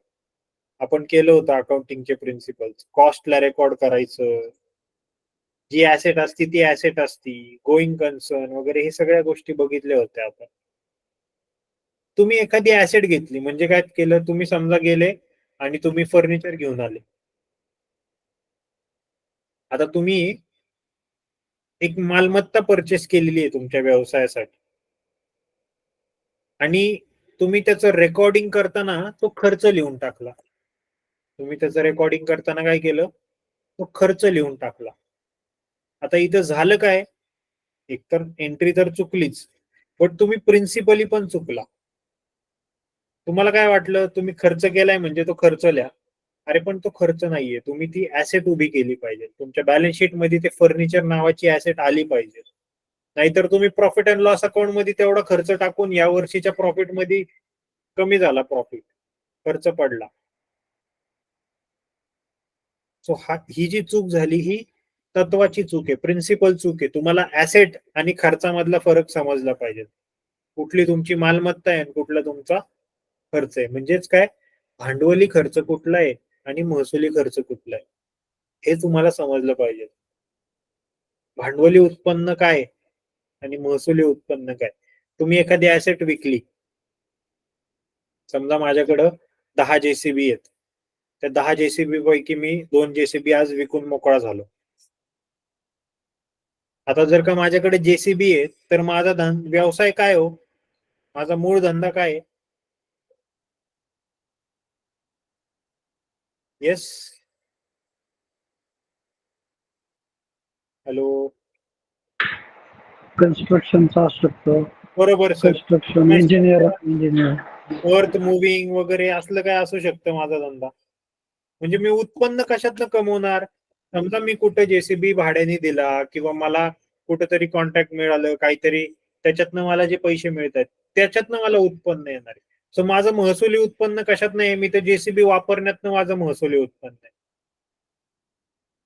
आपण केलं होतं अकाउंटिंगचे प्रिन्सिपल्स. कॉस्टला रेकॉर्ड करायचं, जी ऍसेट असती ती ऍसेट असती, गोईंग कन्सर्न वगैरे हे सगळ्या गोष्टी बघितल्या होत्या आपण. तुम्ही एखादी ऍसेट घेतली म्हणजे काय केलं, तुम्ही समजा गेले आणि तुम्ही फर्निचर घेऊन आले. आता तुम्ही एक मालमत्ता परचेस केलेली आहे तुमच्या व्यवसायासाठी आणि तुम्ही त्याचं रेकॉर्डिंग करताना तो खर्च लिहून टाकला. तुम्ही त्याचं रेकॉर्डिंग करताना काय केलं? तो खर्च लिहून टाकला. आता इथं झालं काय, एकतर एंट्री तर चुकलीच, पण तुम्ही प्रिन्सिपली पण चुकला. तुम्हाला काय वाटलं, तुम्ही खर्च केलाय म्हणजे तो खर्च लिहा. अरे पण तो खर्च नाहीये, तुम्ही ती ऍसेट उभी केली पाहिजे. तुमच्या बॅलन्स शीट मध्ये ते फर्निचर नावाची ऍसेट आली पाहिजे. नाहीतर तुम्ही प्रॉफिट अँड लॉस अकाउंट मध्ये तेवढा खर्च टाकून या वर्षीच्या प्रॉफिट मध्ये कमी झाला प्रॉफिट, खर्च पडला. सो ही जी चूक झाली ही तत्वाची चूक आहे, प्रिन्सिपल चूक आहे. तुम्हाला ऍसेट आणि खर्चामधला फरक समजला पाहिजे. कुठली तुमची मालमत्ता आहे आणि कुठला तुमचा खर्च आहे. म्हणजेच काय, भांडवली खर्च कुठला आहे आणि महसुली खर्च कुठला आहे हे तुम्हाला समजलं पाहिजे. भांडवली उत्पन्न काय आणि महसुली उत्पन्न काय. तुम्ही एखादी ऍसेट विकली, समजा माझ्याकडं 10 जेसीबी आहेत, त्या 10 जेसीबी पैकी मी 2 जेसीबी आज विकून मोकळा झालो. आता जर का माझ्याकडे जेसीबी आहे तर माझा व्यवसाय काय हो, माझा मूळ धंदा काय आहे? येस, हॅलो, कन्स्ट्रक्शनचा असू शकतो, बरोबर सर. Construction engineer. अर्थ मुव्हिंग वगैरे असलं काय असू शकतं माझा धंदा. म्हणजे मी उत्पन्न कशातनं कमवणार? समजा मी कुठे जेसीबी भाड्याने दिला किंवा मला कुठेतरी कॉन्ट्रॅक्ट मिळालं काहीतरी, त्याच्यातनं मला जे पैसे मिळतात त्याच्यातनं मला उत्पन्न येणार आहे. सो माझं महसुली उत्पन्न कशात नाही, मी तर जेसीबी वापरण्यातनं माझं महसुली उत्पन्न आहे.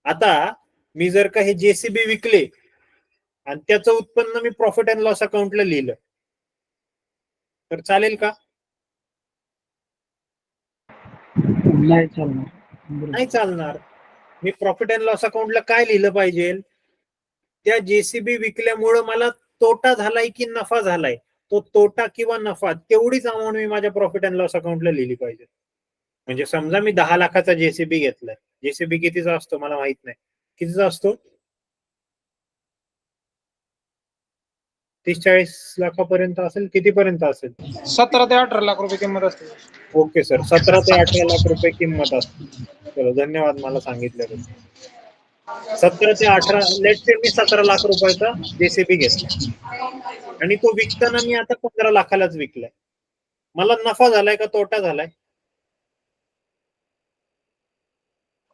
आता मी जर का हे जेसीबी विकले आणि त्याचं उत्पन्न मी प्रॉफिट अँड लॉस अकाउंटला लिहिलं तर चालेल का? नाही चालणार. नाही चालणार. मी प्रॉफिट अँड लॉस अकाउंटला काय लिहिलं पाहिजे, त्या जेसीबी विकल्यामुळं मला तोटा झालाय की नफा झालाय, तो तोटा किंवा नफा तेवढीच अमाऊंट मी माझ्या प्रॉफिट अँड लॉस अकाउंटला लिहिली पाहिजे. म्हणजे समजा मी 10 लाखाचा जेसीबी घेतलाय, जेसीबी कितीचा असतो मला माहित नाही, कितीचा असतो? 30-40 लाखापर्यंत असेल, कितीपर्यंत असेल? 17 ते 18 लाख रुपये किंमत असते. ओके सर, 17 ते 18 लाख रुपये किंमत असते. चलो, धन्यवाद मला सांगितल्याबद्दल. 17 ते 18, लेट से मी 17 लाख रुपयाचा जेसीबी घेतला आणि तो विकताना मी आता 15 लाखालाच विकलाय. मला नफा झालाय का तोटा झालाय?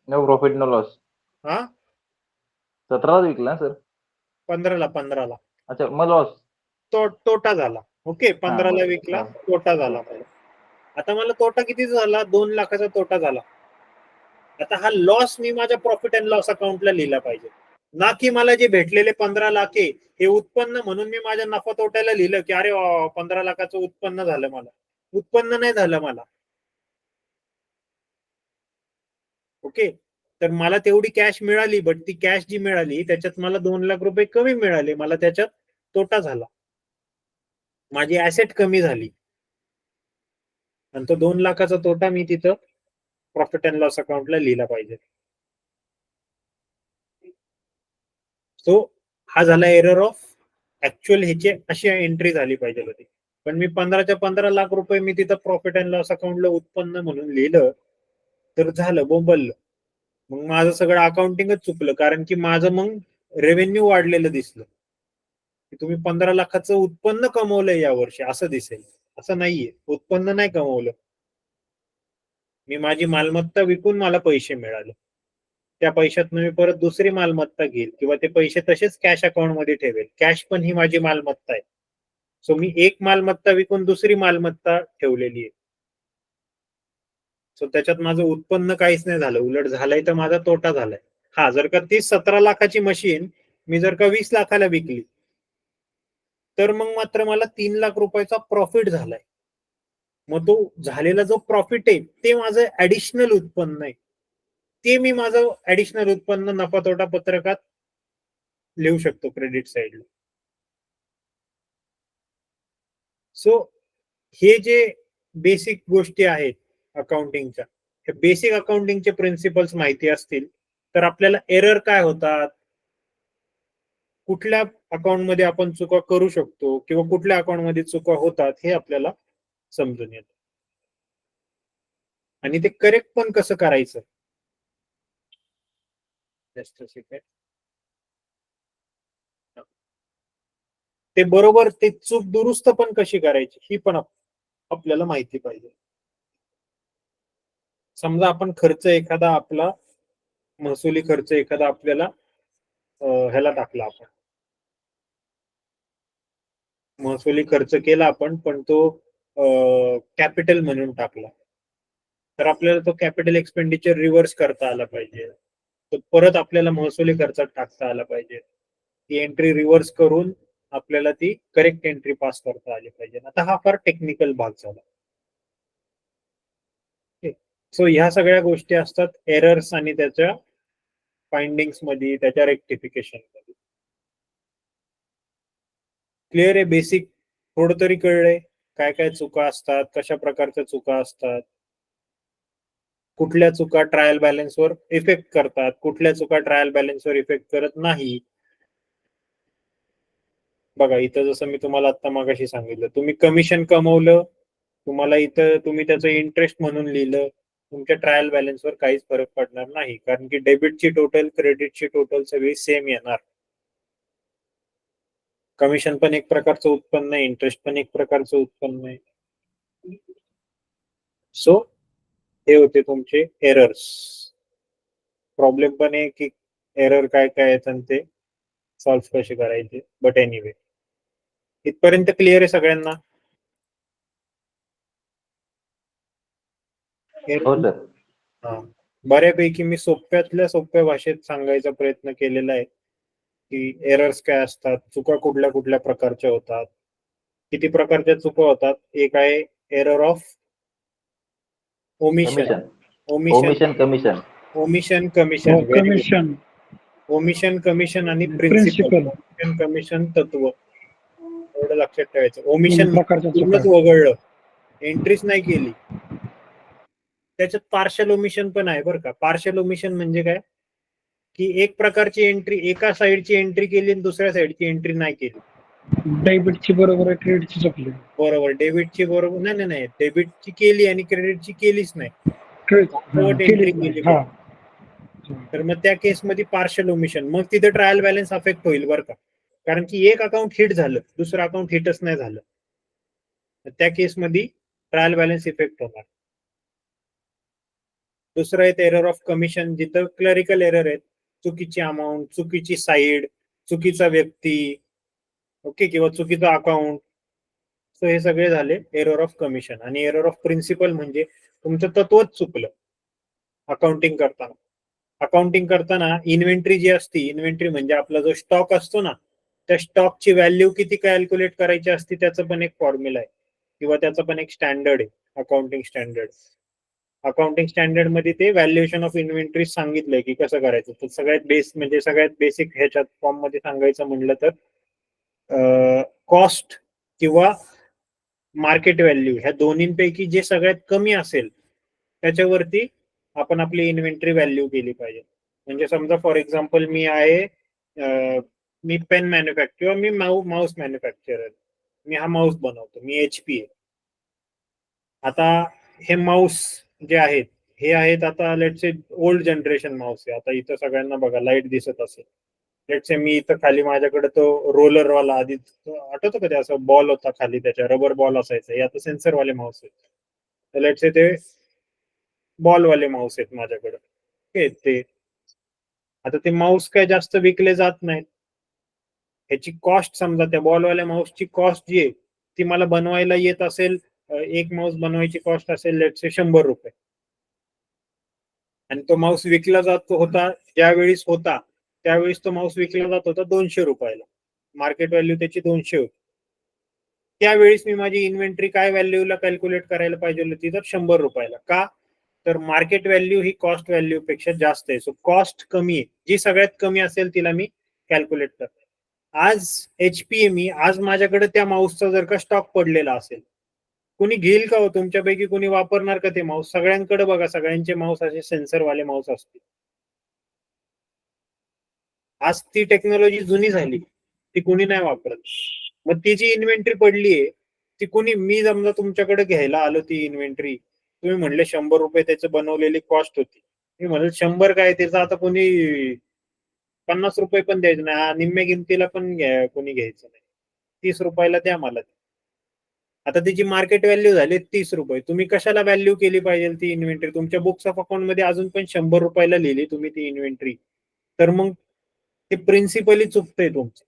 No profit no loss. हा, 17 विकला सर. 15ला. अच्छा, मग लॉस. तोटा झाला. ओके, 15ला विकला, तोटा झाला मला. आता मला तोटा किती झाला? 2 लाखाचा तोटा झाला. आता हा लॉस मी माझ्या प्रॉफिट अँड लॉस अकाउंटला लिहिला पाहिजे, ना की मला जे भेटलेले 15 लाख आहे हे उत्पन्न म्हणून मी माझ्या नफा तोट्याला लिहिलं की अरे 15 लाखाचं उत्पन्न झालं. मला उत्पन्न नाही झालं मला. ओके, तर मला तेवढी कॅश मिळाली, बट ती कॅश जी मिळाली त्याच्यात मला 2 लाख रुपये कमी मिळाले, मला त्याच्यात तोटा झाला, माझी ऍसेट कमी झाली आणि तो 2 लाखाचा तोटा मी तिथं प्रॉफिट अँड लॉस अकाउंटला लिहिला पाहिजे. सो हा झाला एरर ऑफ ऍक्च्युअल, ह्याची अशी एंट्री झाली पाहिजे होती. पण मी 15च्या 15 लाख रुपये मी तिथं प्रॉफिट अँड लॉस अकाउंटला उत्पन्न म्हणून लिहिलं तर झालं बोंबललं. मग माझं सगळं अकाउंटिंगच चुकलं, कारण की माझं मग रेव्हेन्यू वाढलेलं दिसलं की तुम्ही 15 लाखाचं उत्पन्न कमवलंय या वर्षी असं दिसेल. असं नाहीये, उत्पन्न नाही कमवलं मी, माझी मालमत्ता विकून मला पैसे मिळाले. त्या पैशातनं मी परत दुसरी मालमत्ता घेईल किंवा ते पैसे तसेच कॅश अकाउंट मध्ये ठेवेल. कॅश पण ही माझी मालमत्ता आहे. सो मी एक मालमत्ता विकून दुसरी मालमत्ता ठेवलेली आहे. सो त्याच्यात माझं उत्पन्न काहीच नाही झालं, उलट झालंय तर माझा तोटा झालाय. हा, जर का ती 17 लाखाची मशीन मी जर का 20 लाखाला विकली तर मग मात्र मला 3 लाख रुपयाचा प्रॉफिट झालाय. मग तो झालेला जो प्रॉफिट आहे ते माझं ऍडिशनल उत्पन्न आहे, ते मी माझं ऍडिशनल उत्पन्न नफा तोटा पत्रकात लिहू शकतो क्रेडिट साईडला. सो हे जे बेसिक गोष्टी आहेत अकाउंटिंगच्या, हे बेसिक अकाउंटिंगचे प्रिन्सिपल्स माहिती असतील तर आपल्याला एरर काय होतात, कुठल्या अकाउंट मध्ये आपण चुका करू शकतो किंवा कुठल्या अकाउंट मध्ये चुका होतात हे आपल्याला समजून येतं. आणि ते करेक्ट पण कसं करायचं. Just a second. ते बरोबर ते चूक दुरुस्त पण कशी करायची ही पण आपल्याला माहिती पाहिजे. समजा आपण खर्च एखादा आपला महसुली खर्च एखादा आपल्याला ह्याला टाकला, आपण महसुली खर्च केला आपण, पण तो कॅपिटल म्हणून टाकला, तर आपल्याला तो कॅपिटल एक्सपेंडिचर रिव्हर्स करता आला पाहिजे. तो परत आपल्याला महसुली खर्चात टाकता आला पाहिजे. ती एंट्री रिव्हर्स करून आपल्याला ती करेक्ट एंट्री पास करता आली पाहिजे. आता हा फार टेक्निकल भाग झाला. सो ह्या सगळ्या गोष्टी असतात एरर्स आणि त्याच्या फाइंडिंग्स मध्ये, त्याच्या रेक्टिफिकेशन मध्ये. क्लिअर आहे? बेसिक थोडं तरी कळलंय काय काय चुका असतात, कशा प्रकारच्या चुका असतात, कुठल्या चुका ट्रायल बॅलन्सवर इफेक्ट करतात, कुठल्या चुका ट्रायल बॅलन्सवर इफेक्ट करत नाही. बघा इथं जसं मी तुम्हाला आता मागाशी सांगितलं, तुम्ही कमिशन कमवलं, तुम्हाला इथं तुम्ही त्याचं इंटरेस्ट म्हणून लिहिलं, तुमच्या ट्रायल बॅलन्सवर काहीच फरक पडणार नाही, कारण की डेबिटची टोटल क्रेडिटची टोटल सगळी सेम येणार. कमिशन पण एक प्रकारचं उत्पन्न आहे, इंटरेस्ट पण एक प्रकारचं उत्पन्न आहे. सो हे होते तुमचे एरर्स. प्रॉब्लेम पण आहे की एरर काय काय आहेत आणि ते सॉल्व्ह कसे करायचे. बट एनिवे, इथपर्यंत क्लिअर आहे सगळ्यांना? हो सर. हा, बऱ्यापैकी मी सोप्यातल्या सोप्या भाषेत सांगायचा प्रयत्न केलेला आहे की एरर्स काय असतात, चुका कुठल्या कुठल्या प्रकारच्या होतात, किती प्रकारच्या चुका होतात. एक आहे error of omission, commission commission omission commission, commission, omission commission आणि प्रिन्सिपल. प्रिन्सिपल, ओमिशन कमिशन तत्व एवढं लक्षात ठेवायचं. ओमिशन प्रकारच्या चुका. पूर्णच वगळलं, एंट्रीच नाही केली. त्याच्यात पार्शल ओमिशन पण आहे बरं का. पार्शल ओमिशन म्हणजे काय की एक प्रकारची एंट्री, एका साईडची एंट्री केली आणि दुसऱ्या साईडची एंट्री नाही केली. डेबिटची बरोबर आहे, क्रेडिटची चुकली. बरोबर, डेबिटची बरोबर नाही नाही, डेबिटची केली आणि क्रेडिटची केलीच नाही, एंट्री केलीच नाही. केली. हा, तर मग त्या केसमध्ये पार्शल ओमिशन, मग तिथे ट्रायल बॅलन्स अफेक्ट होईल बरं का, कारण की एक अकाउंट हिट झालं, दुसरं अकाउंट हिटच नाही झालं, त्या केसमध्ये ट्रायल बॅलन्स इफेक्ट होणार. दुसरं आहे एरर ऑफ कमिशन, जिथं क्लरिकल एरर आहेत, चुकीची अमाऊंट, चुकीची साईड, चुकीचा व्यक्ती, ओके, किंवा चुकीचा अकाउंट. सो हे सगळे झाले एरर ऑफ कमिशन. आणि एरर ऑफ प्रिन्सिपल म्हणजे तुमचं तत्वच चुकलं अकाउंटिंग करताना. अकाउंटिंग करताना इन्व्हेंटरी जी असते, इन्व्हेंटरी म्हणजे आपला जो स्टॉक असतो ना, त्या स्टॉकची व्हॅल्यू किती कॅल्क्युलेट करायची असते त्याचं पण एक फॉर्म्युला आहे, किंवा त्याचं पण एक स्टँडर्ड आहे, अकाउंटिंग स्टँडर्ड. अकाउंटिंग स्टँडर्ड मध्ये ते व्हॅल्युएशन ऑफ इन्व्हेंटरी सांगितलंय की कसं करायचं. तर सगळ्यात म्हणजे सगळ्यात बेसिक ह्याच्यात फॉर्म मध्ये सांगायचं म्हणलं तर कॉस्ट किंवा मार्केट व्हॅल्यू ह्या दोन्हींपैकी जे सगळ्यात कमी असेल त्याच्यावरती आपण आपली इन्व्हेंटरी व्हॅल्यू केली पाहिजे. म्हणजे समजा फॉर एक्झाम्पल मी पेन मॅन्युफॅक्चर किंवा मी माऊस मॅन्युफॅक्चरर, मी हा माऊस बनवतो, मी HP आहे. आता हे माऊस जे आहेत हे आहेत आता let's say old generation Mouse आहे. आता इथं सगळ्यांना बघा लाईट दिसत असेल. लेट्स से मी इथं खाली माझ्याकडे तो रोलरवाला आधी आठवतं का, ते असं बॉल होता खाली, त्याच्या रबर बॉल असायचा. हे आता सेन्सरवाले माऊस आहेत. तर लेट्स से ते बॉलवाले माऊस आहेत माझ्याकडे. ते आता ते माऊस काय जास्त विकले जात नाहीत. ह्याची कॉस्ट समजा त्या बॉलवाल्या माऊसची कॉस्ट जी आहे ती मला बनवायला येत असेल, एक माऊस बनवायची कॉस्ट असेल लेट्स से 100 रुपये, आणि तो माऊस विकला जात होता ज्यावेळेस होता त्यावेळेस तो माऊस विकला जात होता 200 रुपयाला, मार्केट व्हॅल्यू त्याची 200 होती. त्यावेळेस मी माझी इन्व्हेंटरी काय व्हॅल्यूला कॅल्क्युलेट करायला पाहिजे होती, तर 100 रुपयाला. का तर मार्केट व्हॅल्यू ही कॉस्ट व्हॅल्यू पेक्षा जास्त आहे. सो कॉस्ट कमी आहे, जी सगळ्यात कमी असेल तिला मी कॅल्क्युलेट करतो. आज HP मी आज माझ्याकडे त्या माऊसचा जर का स्टॉक पडलेला असेल, कुणी घेईल का हो तुमच्यापैकी, कुणी वापरणार का ते माऊस? सगळ्यांकडे बघा, सगळ्यांचे माऊस असे सेन्सरवाले माऊस असतील. आज ती टेक्नॉलॉजी जुनी झाली, ती कुणी नाही वापरत. मग ती जी इन्व्हेंटरी पडलीये ती कुणी, मी समजा तुमच्याकडे घ्यायला आलो ती इन्व्हेंटरी, तुम्ही म्हणले 100 रुपये त्याचं बनवलेली कॉस्ट होती, मी म्हणलं 100 काय त्याचं आता कोणी 50 रुपये पण द्यायचं नाही, निम्म्या किमतीला पण कोणी घ्यायचं नाही. 30 रुपयाला द्या मला. आता त्याची मार्केट व्हॅल्यू झाली 30 रुपये. तुम्ही कशाला व्हॅल्यू केली पाहिजे ती इन्व्हेंटरी? तुमच्या बुक्स ऑफ अकाउंट मध्ये अजून पण 100 रुपयाला लिहिली तुम्ही ती इन्व्हेंटरी, तर मग ते प्रिन्सिपली चुकतंय तुमचं.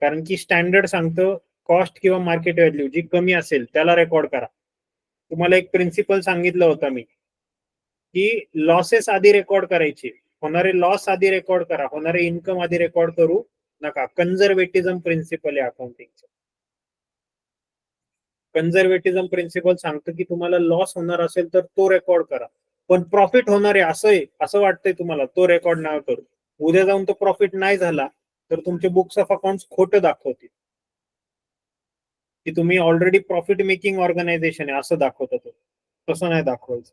कारण की स्टँडर्ड सांगतं कॉस्ट किंवा मार्केट व्हॅल्यू जी कमी असेल त्याला रेकॉर्ड करा. तुम्हाला एक प्रिन्सिपल सांगितलं होता मी की लॉसेस आधी रेकॉर्ड करायचे, होणारे लॉस आधी रेकॉर्ड करा, होणारे इन्कम आधी रेकॉर्ड करू नका. कन्झर्वेटिझम प्रिन्सिपल आहे अकाउंटिंगचं. कन्झर्वेटिझम प्रिन्सिपल सांगतं की तुम्हाला लॉस होणार असेल तर तो रेकॉर्ड करा, पण प्रॉफिट होणार आहे असं वाटतंय तुम्हाला तो रेकॉर्ड नाही करू. उद्या जाऊन तो प्रॉफिट नाही झाला तर तुमचे बुक्स ऑफ अकाउंट खोटं दाखवतील की तुम्ही ऑलरेडी प्रॉफिट मेकिंग ऑर्गनायझेशन आहे असं दाखवतं. तो तसं नाही दाखवायचं.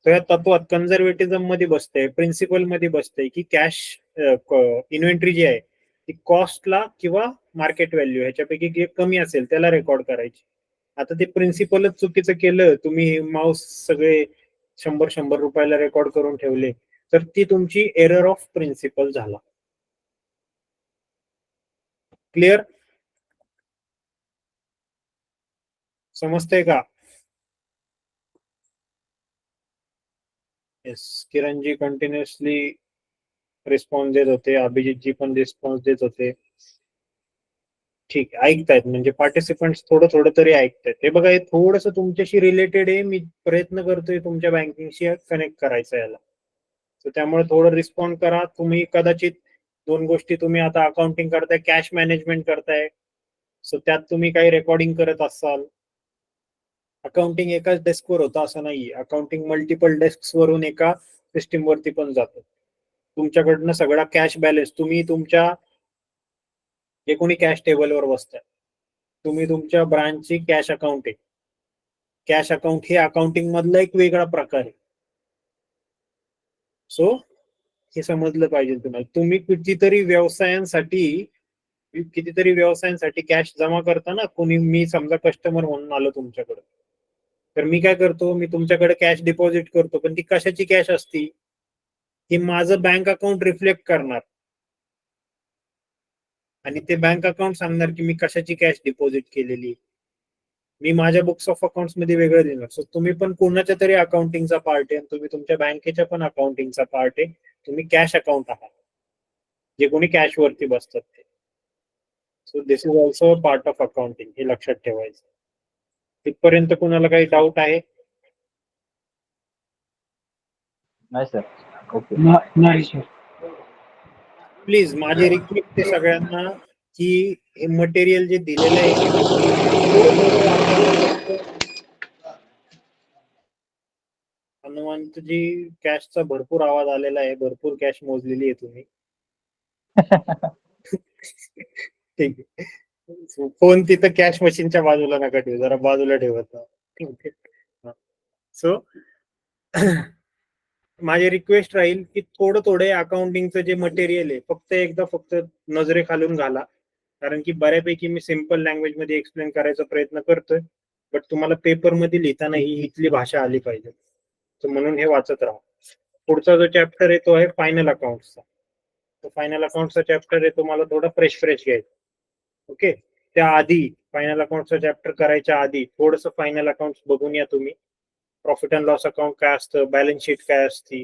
तर या तत्वात कन्झर्वेटिझम मध्ये बसतंय, प्रिन्सिपल मध्ये बसतंय की कॅश इन्व्हेंटरी जी आहे ती कॉस्टला किंवा मार्केट व्हॅल्यू ह्याच्यापैकी जे कमी असेल त्याला रेकॉर्ड करायची. आता ते प्रिन्सिपलच चुकीचं केलं तुम्ही, माऊस सगळे 100 रुपयाला रेकॉर्ड करून ठेवले, तर ती तुमची एरर ऑफ प्रिन्सिपल झाला. क्लिअर? समजतंय का? येस. किरणजी कंटिन्युअसली रिस्पॉन्स देत होते, अभिजितजी पण रिस्पॉन्स देत होते. ठीक आहे, ऐकतायत म्हणजे पार्टिसिपंट थोडं थोडं तरी ऐकतायत. हे बघा, हे थोडंसं तुमच्याशी रिलेटेड आहे. मी प्रयत्न करतोय तुमच्या बँकिंगशी कनेक्ट करायचं याला, तर त्यामुळे थोडं रिस्पॉन्ड करा. तुम्ही कदाचित 2 गोष्टी तुम्ही आता अकाउंटिंग करताय, कॅश मॅनेजमेंट करताय, सो त्यात तुम्ही काही रेकॉर्डिंग करत असाल. अकाउंटिंग एकाच डेस्कवर होतं असं नाहीये, अकाउंटिंग मल्टिपल डेस्क वरून एका सिस्टीम वरती पण जातं. तुमच्याकडनं सगळा कॅश बॅलन्स तुम्ही तुमच्या जे कोणी कॅश टेबलवर बसताय, तुम्ही तुमच्या ब्रांचची कॅश अकाउंट आहे. कॅश अकाउंट हे अकाउंटिंग मधला एक वेगळा प्रकार आहे. सो हे समजलं पाहिजे तुम्हाला. तुम्ही कितीतरी व्यवसायांसाठी कॅश जमा करता ना. कोणी, मी समजा कस्टमर म्हणून आलो तुमच्याकडे, तर मी काय करतो, मी तुमच्याकडे कॅश डिपॉझिट करतो, पण ती कशाची कॅश असती? की माझं बँक अकाउंट रिफ्लेक्ट करणार आणि ते बँक अकाउंट सांगणार की मी कशाची कॅश डिपॉझिट केलेली. मी माझ्या बुक्स ऑफ अकाउंट मध्ये वेगळं देणार. सो तुम्ही पण कोणाच्या तरी अकाउंटिंगचा पार्ट आहे, तुम्ही तुमच्या बँकेच्या पण अकाउंटिंगचा पार्ट आहे. तुम्ही कॅश अकाउंट आहात, जे कोणी कॅश वरती बसतात ते. So this is also part of accounting, हे लक्षात ठेवायचं. तिथपर्यंत कोणाला काही डाऊट आहे? नाही सर. ओके. नाही सर. प्लीज माझी रिक्वेस्ट आहे सगळ्यांना की हे मटेरियल जे दिलेलं आहे, हनुमंतजी कॅशचा भरपूर आवाज आलेला आहे, भरपूर कॅश मोजलेली आहे तुम्ही. ठीक आहे. फोन तिथं कॅश मशीनच्या बाजूला नका ठेवू, जरा बाजूला ठेवत ना. सो माझी रिक्वेस्ट राहील की थोडं अकाउंटिंगचं जे मटेरियल आहे फक्त नजरेखालून घाला. कारण की बऱ्यापैकी मी सिम्पल लँग्वेज मध्ये एक्सप्लेन करायचा प्रयत्न करतोय, बट तुम्हाला पेपर मध्ये लिहिताना ही इथली भाषा आली पाहिजे. तर म्हणून हे वाचत राहा. पुढचा जो चॅप्टर आहे तो आहे फायनल अकाउंटचा. तो फायनल अकाउंटचा चॅप्टर आहे, तो मला थोडा फ्रेश घ्यायचा. ओके. त्या आधी फायनल अकाउंटचा चॅप्टर करायच्या आधी थोडंसं फायनल अकाउंट बघून या तुम्ही. प्रॉफिट अँड लॉस अकाउंट काय असतं, बॅलन्स शीट काय असती,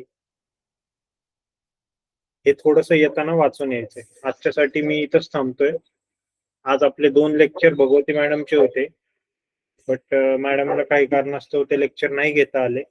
हे थोडंसं येताना वाचून यायचंय. आजच्यासाठी मी इथंच थांबतोय. आज आपले 2 लेक्चर भगवती मॅडमचे होते, बट मॅडमला काही कारणास्तव ते लेक्चर नाही घेता आले.